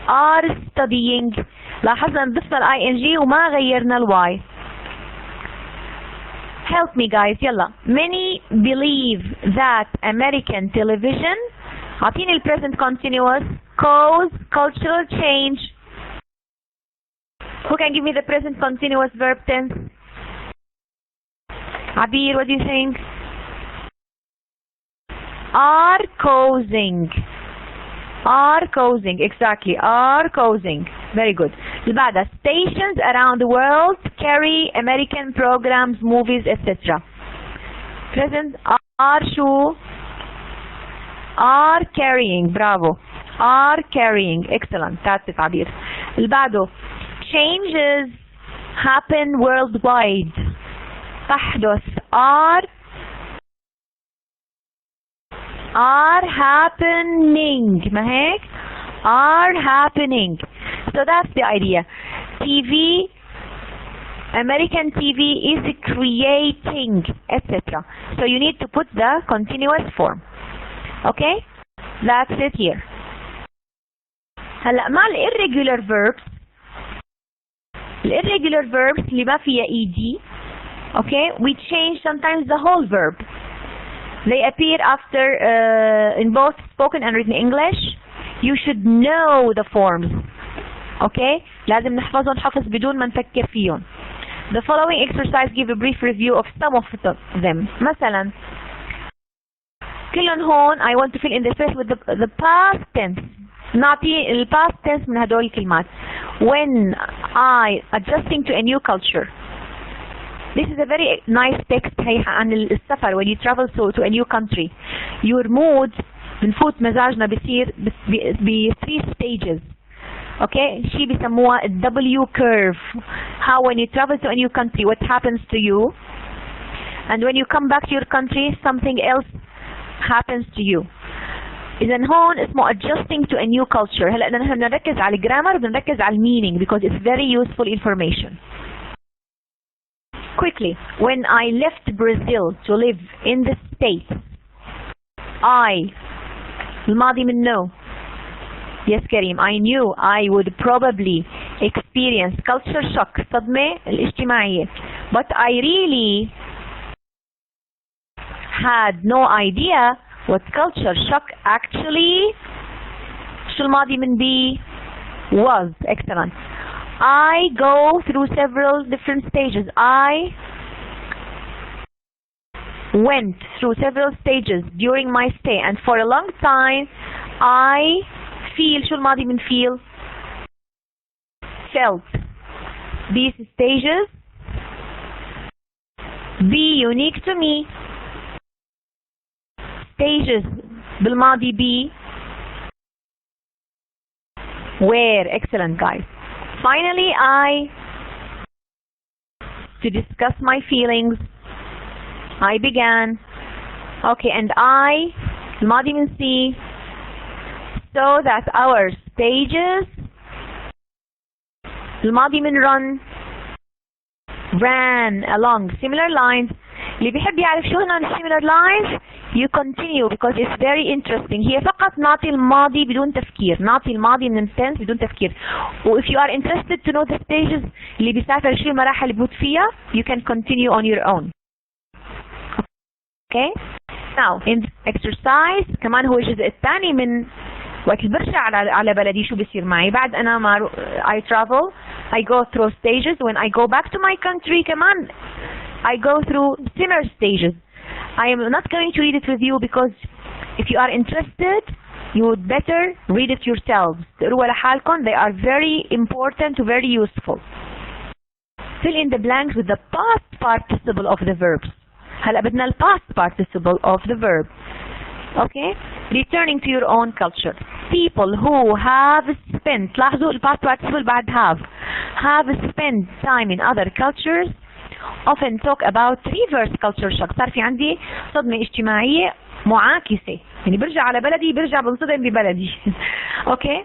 Are studying. لاحظنا ضفنا ال ing وما غيرنا ال y. Help me guys, يلا. Many believe that American television أعطيني ال present continuous cause cultural change. Who can give me the present continuous verb tense? Abir, what do you think? Are causing. Are causing, exactly. Are causing. Very good. البعدها stations around the world carry American programs, movies, etc. Present are شو؟ Are carrying. Bravo. Are carrying. Excellent. That's it عبير. البعده changes happen worldwide. تحدث are happening. ما هيك؟ Are happening. So that's the idea. TV, American TV is creating, etc. So you need to put the continuous form. Okay? That's it here. هلا مع ال irregular verbs. ال irregular verbs اللي ما فيها ed. Okay? We change sometimes the whole verb. They appear after in both spoken and written English. You should know the forms. Okay? لازم نحفظهم حفظ بدون ما نفكر فيهم. The following exercise give a brief review of some of them. مثلا كلهم هون I want to fill in the space with the past tense. نعطي ال past tense من هدول الكلمات. When I adjusting to a new culture. This is a very nice text عن السفر. When you travel to a new country, your mood بنفوت مزاجنا بصير ب 3 stages. Okay, شي بيسموها W curve. How when you travel to a new country, what happens to you, and when you come back to your country, something else happens to you. إذا هون اسمه adjusting to a new culture. هلا نحن بنركز على الجرامر وبنركز على meaning because it's very useful information. Quickly, when I left Brazil to live in the States, الماضي من no. Yes, Karim, I knew I would probably experience culture shock, صدمة الاجتماعية. But I really had no idea what culture shock actually شو الماضي من be was. Excellent. I go through several different stages. I went through several stages during my stay, and for a long time I feel شو الماضي من feel felt. These stages be unique to me. Stages بالماضي be where. Excellent guys. Finally to discuss my feelings I began. Okay, and الماضي من see, so that our stages الماضي من run ran along similar lines. اللي بيحب يعرف شو هن similar lines you continue because it's very interesting. هي فقط نعطي الماضي بدون تفكير. نعطي الماضي من tense بدون تفكير. و if you are interested to know the stages اللي بيسافر شو المراحل اللي بيفوت فيها you can continue on your own. Okay? Now in this exercise كمان هو الجزء الثاني من وقت برجع على بلدي شو بيصير معي بعد أنا ما I travel I go through stages. When I go back to my country كمان I go through similar stages. I am not going to read it with you because if you are interested you would better read it yourselves. تقروها لحالكم. They are very important, very useful. Fill in the blanks with the past participle of the verbs. هلا بدنا ال past participle of the verb. Okay? Returning to your own culture. People who have spent, لاحظوا ال past participle بعد have spent time in other cultures often talk about reverse culture shock. صار في عندي صدمة اجتماعية معاكسة. يعني برجع على بلدي برجع بنصدم ببلدي. Okay?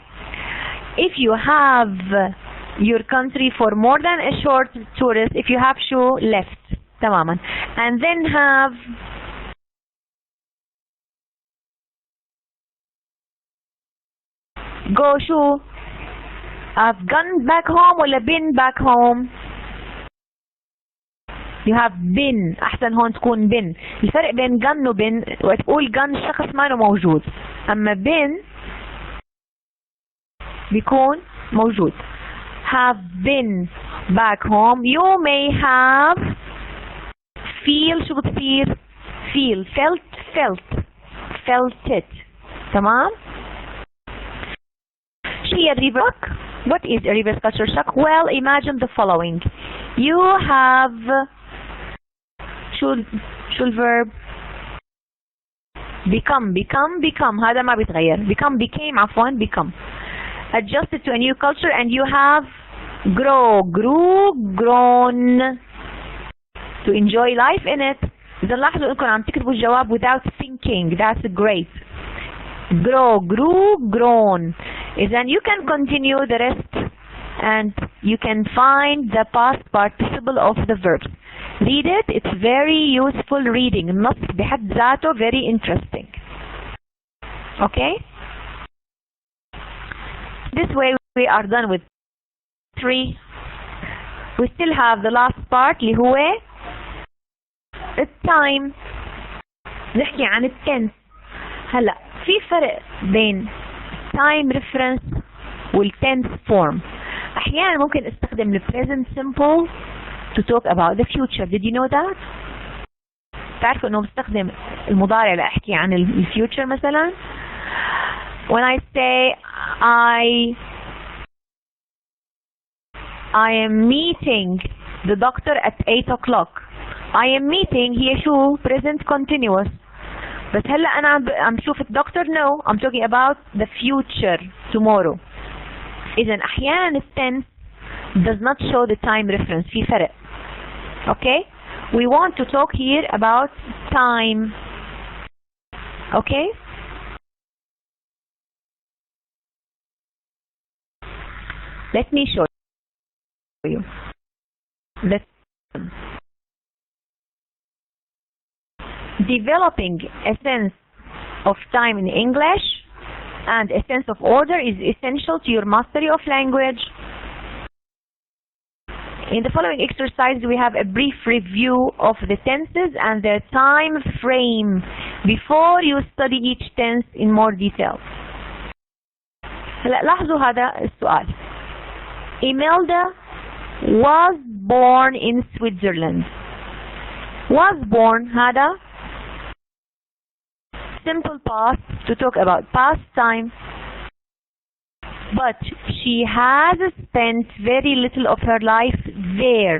If you have your country for more than a short tourist, if you have show left تماما, and then have go شو I've gone back home ولا been back home. You have been. أحسن هون تكون been. الفرق بين gone و been وقت تقول gone الشخص ما موجود, أما been بيكون موجود. Have been back home. You may have feel. شو بتصير feel felt it. تمام. شو هي reverse? What is a reverse culture shock? Well, imagine the following. You have شو الverb become هذا ما بيتغير. became عفوا become. Adjusted to a new culture and you have grown to enjoy life in it. إذا لاحظوا إنكم عم تكتبوا الجواب without thinking. That's great. grown. Then you can continue the rest and you can find the past participle of the verbs. Read it. It's very useful reading. النص بحد ذاته very interesting. Okay? This way we are done with 3. We still have the last part اللي هو التايم. نحكي عن التنس. هلا في فرق بين time reference والtense form. أحيانا ممكن استخدم the present simple to talk about the future. Did you know that? تعرفوا إنه بستخدم المضارع لأحكي عن ال future مثلا. When I say I am meeting the doctor at 8 o'clock. I am meeting هي شو present continuous. بس هلا أنا عم شوف الدكتور. No, I'm talking about the future tomorrow. إذا أحيانا الtense does not show the time reference. في فرق. Okay? We want to talk here about time. Okay? Let me show you. Developing a sense of time in English and a sense of order is essential to your mastery of language. In the following exercise, we have a brief review of the tenses and their time frame before you study each tense in more detail. هلا لاحظوا هذا السؤال. Imelda was born in Switzerland. Was born هذا simple past to talk about past time, but she has spent very little of her life there.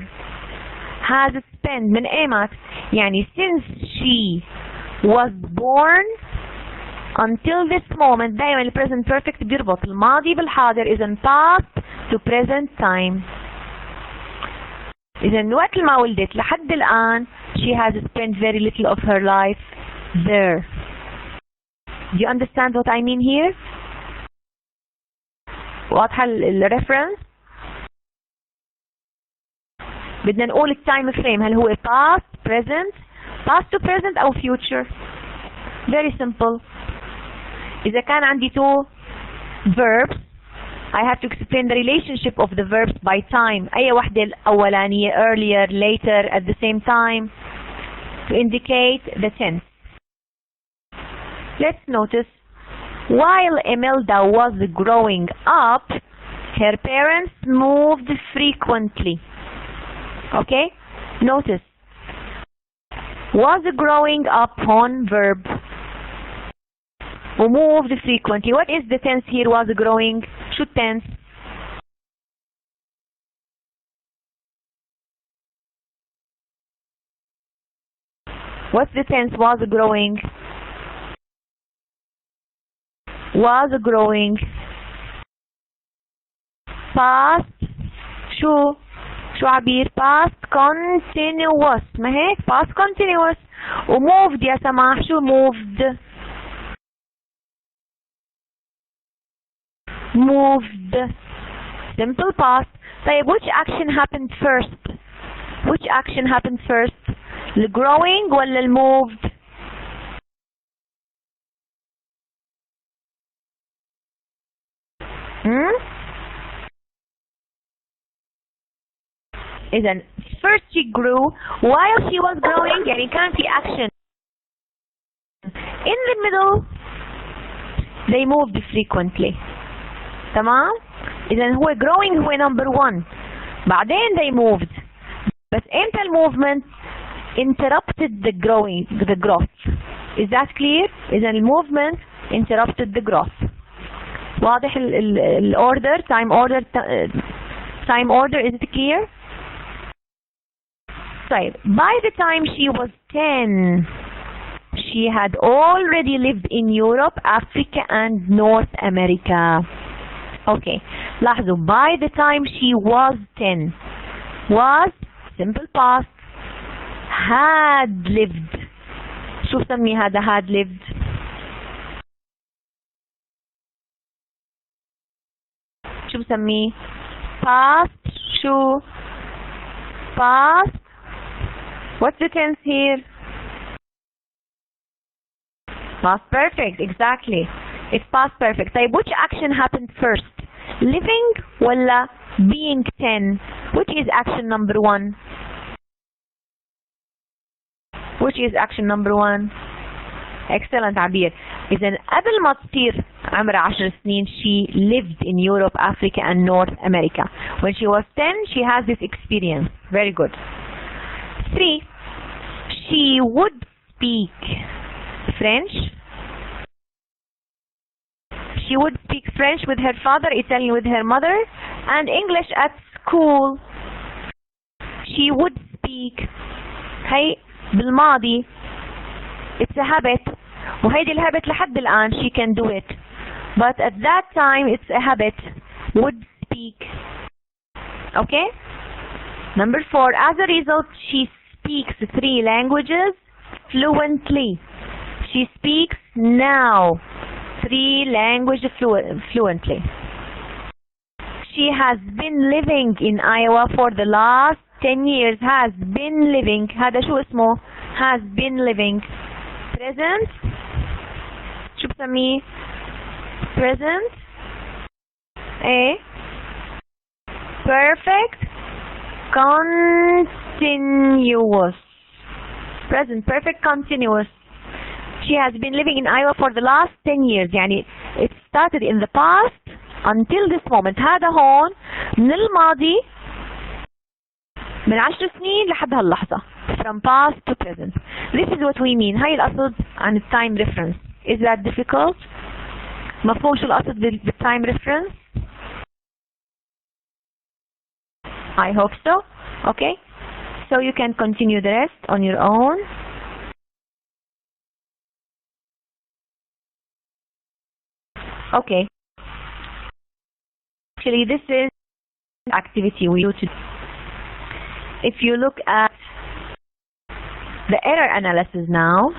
Has spent من ايمت يعني since she was born until this moment. دائما ال present perfect بيربط الماضي بالحاضر. إذا past to present time. إذا وقت ما ولدت لحد الآن she has spent very little of her life there. Do you understand what I mean here? واضحة الريفرنس؟ بدنا نقول التايم فريم هل هو past, present, past to present أو future. Very simple. إذا كان عندي 2 verbs I have to explain the relationship of the verbs by time. أي وحدة الأولانية earlier, later, at the same time to indicate the tense. Let's notice, while Imelda was growing up, her parents moved frequently. Okay? Notice, was growing up on verb. وmoved frequently. What is the tense here? Was growing. شو التنس؟ What's the tense? Was growing. Was growing. Past شو عبير؟ past continuous. ما هيك؟ past continuous. وmoved يا سماح شو moved؟ moved. Simple past. طيب which action happened first? Which action happened first? the growing ولا moved؟ إذن first she grew. while she was growing يعني كان في action. in the middle they moved frequently. تمام؟ إذن هو growing هو number one. بعدين they moved. بس إمتى movement interrupted the growth. Is that clear? إذن movement interrupted the growth. واضح order time order is it clear؟ طيب by the time she was 10 she had already lived in Europe, Africa and North America. Okay, لاحظوا by the time she was 10 was simple past. had lived. شو بسمي هذا had lived؟ شو بسميه؟ past. شو past. What's the tense here? Past perfect. Exactly. It's past perfect. طيب which action happened first? living ولا being 10? Which is action number one? Which is action number one? Excellent عبير. إذن قبل ما تصير عمرها 10 سنين she lived in Europe, Africa and North America. When she was 10 she has this experience. Very good. 3. She would speak French. She would speak French with her father, Italian with her mother, and English at school. She would speak. هي بالماضي. It's a habit. وهيدي الhabit لحد الآن she can do it. But at that time it's a habit. Would speak. Okay? Number 4. As a result she speaks 3 languages fluently. She speaks now 3 languages fluently. She has been living in Iowa for the last 10 years. Has been living. هذا شو اسمه؟ Has been living. Present. شو بسميه؟ Present. A. Perfect. Continuous. Present perfect continuous. She has been living in Iowa for the last 10 years. يعني it started in the past until this moment. هذا هون من الماضي من 10 سنين لحد هاللحظة. From past to present. This is what we mean. هاي القصد عن time reference. Is that difficult? مفهوم شو القصد بالtime reference? I hope so. Okay. So you can continue the rest on your own. Okay. Actually, this is activity we do. If you look at the error analysis now,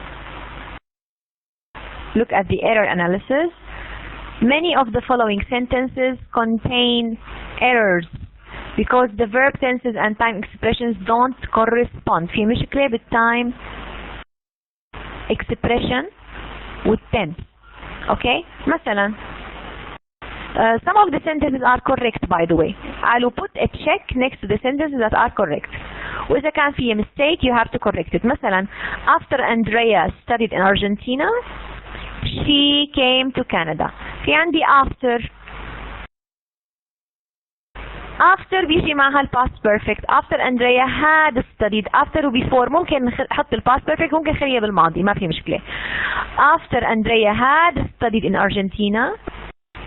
look at the error analysis. Many of the following sentences contain errors because the verb tenses and time expressions don't correspond. في مشكلة بالtime expression والtense. Okay? مثلا some of the sentences are correct by the way. I will put a check next to the sentences that are correct. وإذا كان في mistake you have to correct it. مثلا after Andrea studied in Argentina she came to Canada. في عندي after after بيجي معها ال past perfect. after Andrea had studied. after و before ممكن نحط ال past perfect ممكن نخليها بالماضي ما في مشكلة. after Andrea had studied in Argentina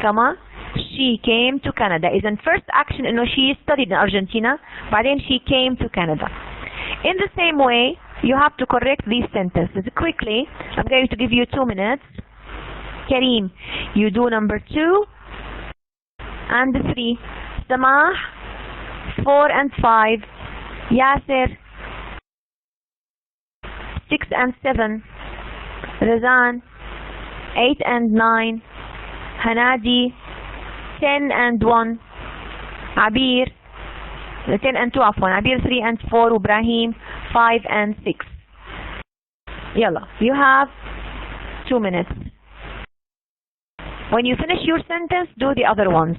كما she came to Canada. إذا first action إنه she studied in Argentina بعدين she came to Canada. In the same way you have to correct these sentences quickly. I'm going to give you 2 minutes. Kareem, you do number 2 and 3. Samah 4 and 5. Yasser 6 and 7. Razan 8 and 9. Hanadi 10 and 1. Abir 10 and 2 عفوا. Abir 3 and 4. Ibrahim 5 and 6. Yalla, you have 2 minutes. When you finish your sentence, do the other ones.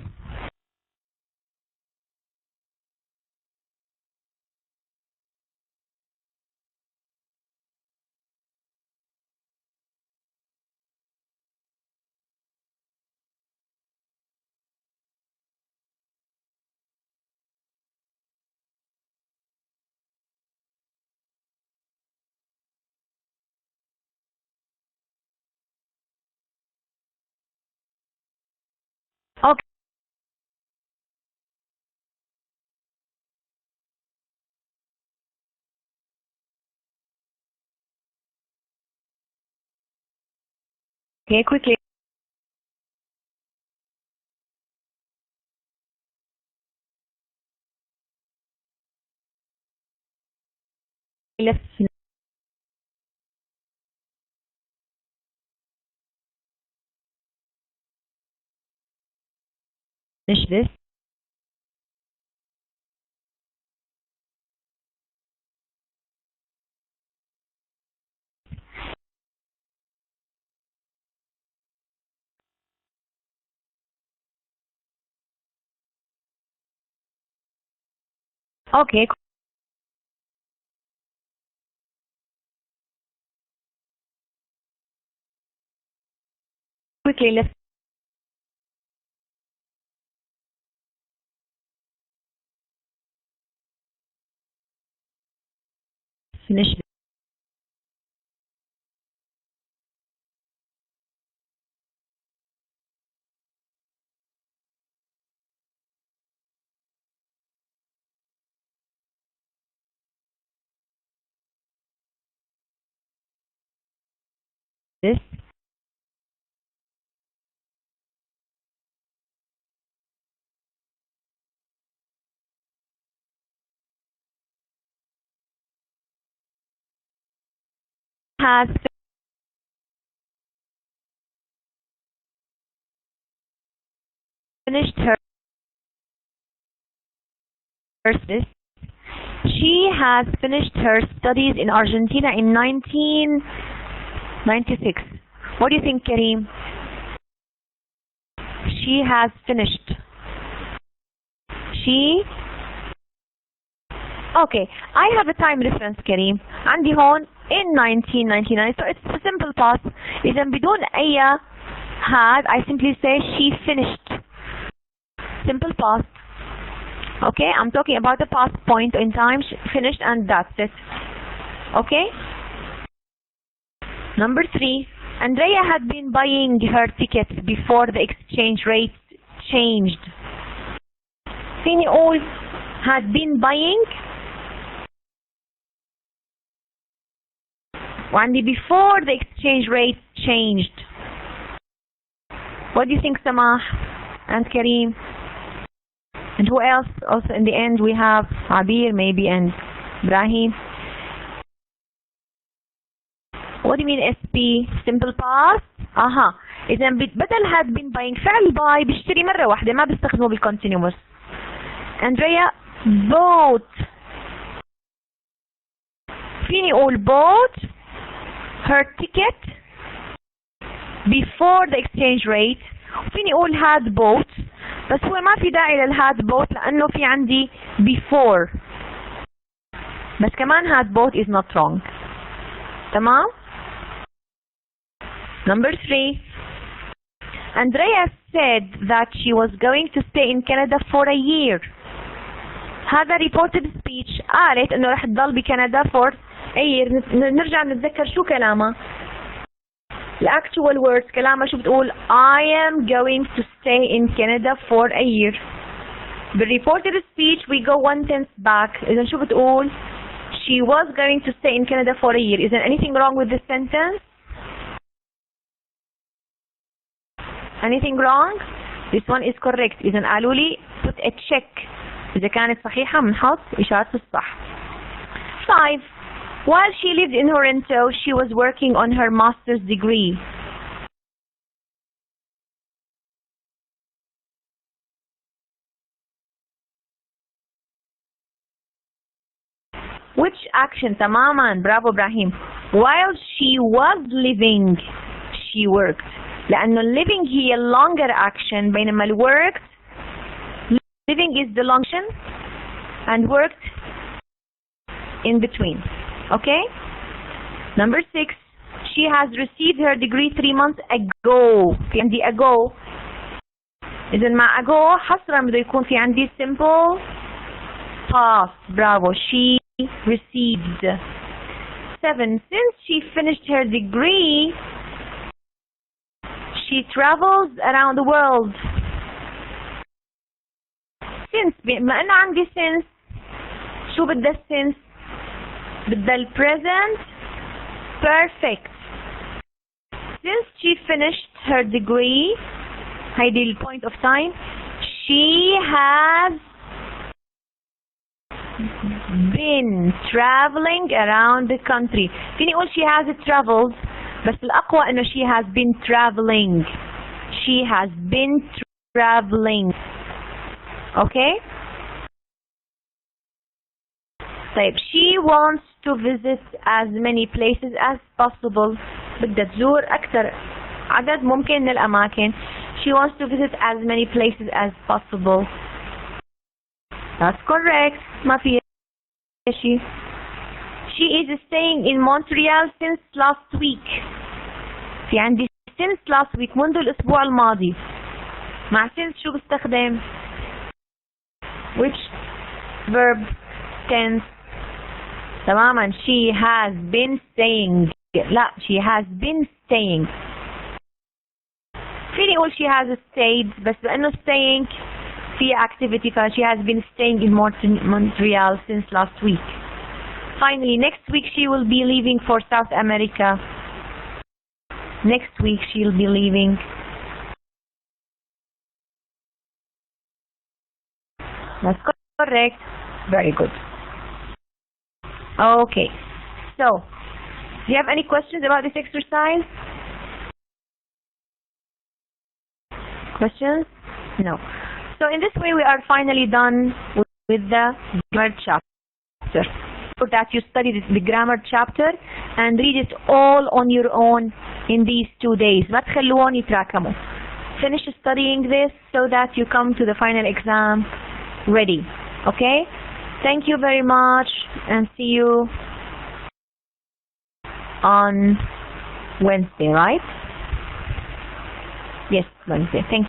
Okay. Okay, quickly. Let's finish this. Okay. Quickly, let's finish this. Has finished her this. She has finished her studies in Argentina in 1996. What do you think, Kareem? She has finished. She. Okay, I have a time reference, Kareem. عندي هون in 1999, so it's a simple past. إذا بدون أي had, I simply say she finished. Simple past. Okay, I'm talking about the past point in time. She finished and that's it. Okay. Number 3. Andrea had been buying her tickets before the exchange rates changed. فيني أقول had been buying وعندي before the exchange rate changed. What do you think, Samah and Kareem? And who else? Also in the end we have Abir maybe and Ibrahim. What do you mean SP? Simple past? Aha. إذا بدل had been buying فعل buy بيشتري مرة واحدة ما بيستخدمه بالcontinuous. Andrea bought. فيني أقول bought her ticket before the exchange rate. وفيني أقول had bought بس هو ما في داعي للهاد bought لأنه في عندي before. بس كمان had bought is not wrong. تمام؟ Number 3. Andrea said that she was going to stay in Canada for a year. هذا reported speech. قالت انه رح تضل بكندا for a year. نرجع نتذكر شو كلامها. actual words كلامها شو بتقول؟ I am going to stay in Canada for a year. بالreported speech we go 1/10 back. إذا شو بتقول؟ She was going to stay in Canada for a year. Is there anything wrong with this sentence? Anything wrong? This one is correct. إذا قالوا لي put a check. إذا كانت صحيحة بنحط إشارة الصح. 5. While she lived in Toronto, she was working on her master's degree. Which action? تماما برافو إبراهيم. While she was living, she worked. لأنه living هي longer action بينما ال worked living is the long action and worked in between. Okay? Number 6. She has received her degree 3 months ago. في عندي ago. إذا مع ago حصرا بده يكون في عندي simple past. برافو. She received. 7. Since she finished her degree, she travels around the world. Since بما أنه عندي since شو بدها since؟ بدها present perfect. Since she finished her degree, هيدي ال point of time, she has been traveling around the country. فيني أقول she has traveled بس الأقوى إنه she has been traveling. She has been traveling. Okay? طيب she wants to visit as many places as possible. بدها تزور أكثر عدد ممكن من الأماكن. She wants to visit as many places as possible. That's correct. ما في شيء. She is staying in Montreal since last week. في عندي since last week منذ الأسبوع الماضي. مع since شو بستخدم؟ Which verb tense؟ تماما. She has been staying. لا she has been staying. فيني أقول she has stayed بس لأنه staying في activity ف she has been staying in Montreal since last week. Finally, next week she will be leaving for South America. Next week she'll be leaving. That's correct. Very good. Okay. So, do you have any questions about this exercise? Questions? No. So in this way we are finally done with the grammar chapter. For that you study the grammar chapter and read it all on your own in these 2 days. ما تخلوهم يتراكموا. Finish studying this so that you come to the final exam ready. Okay? Thank you very much and see you on Wednesday, right? Yes, Wednesday. Thank you.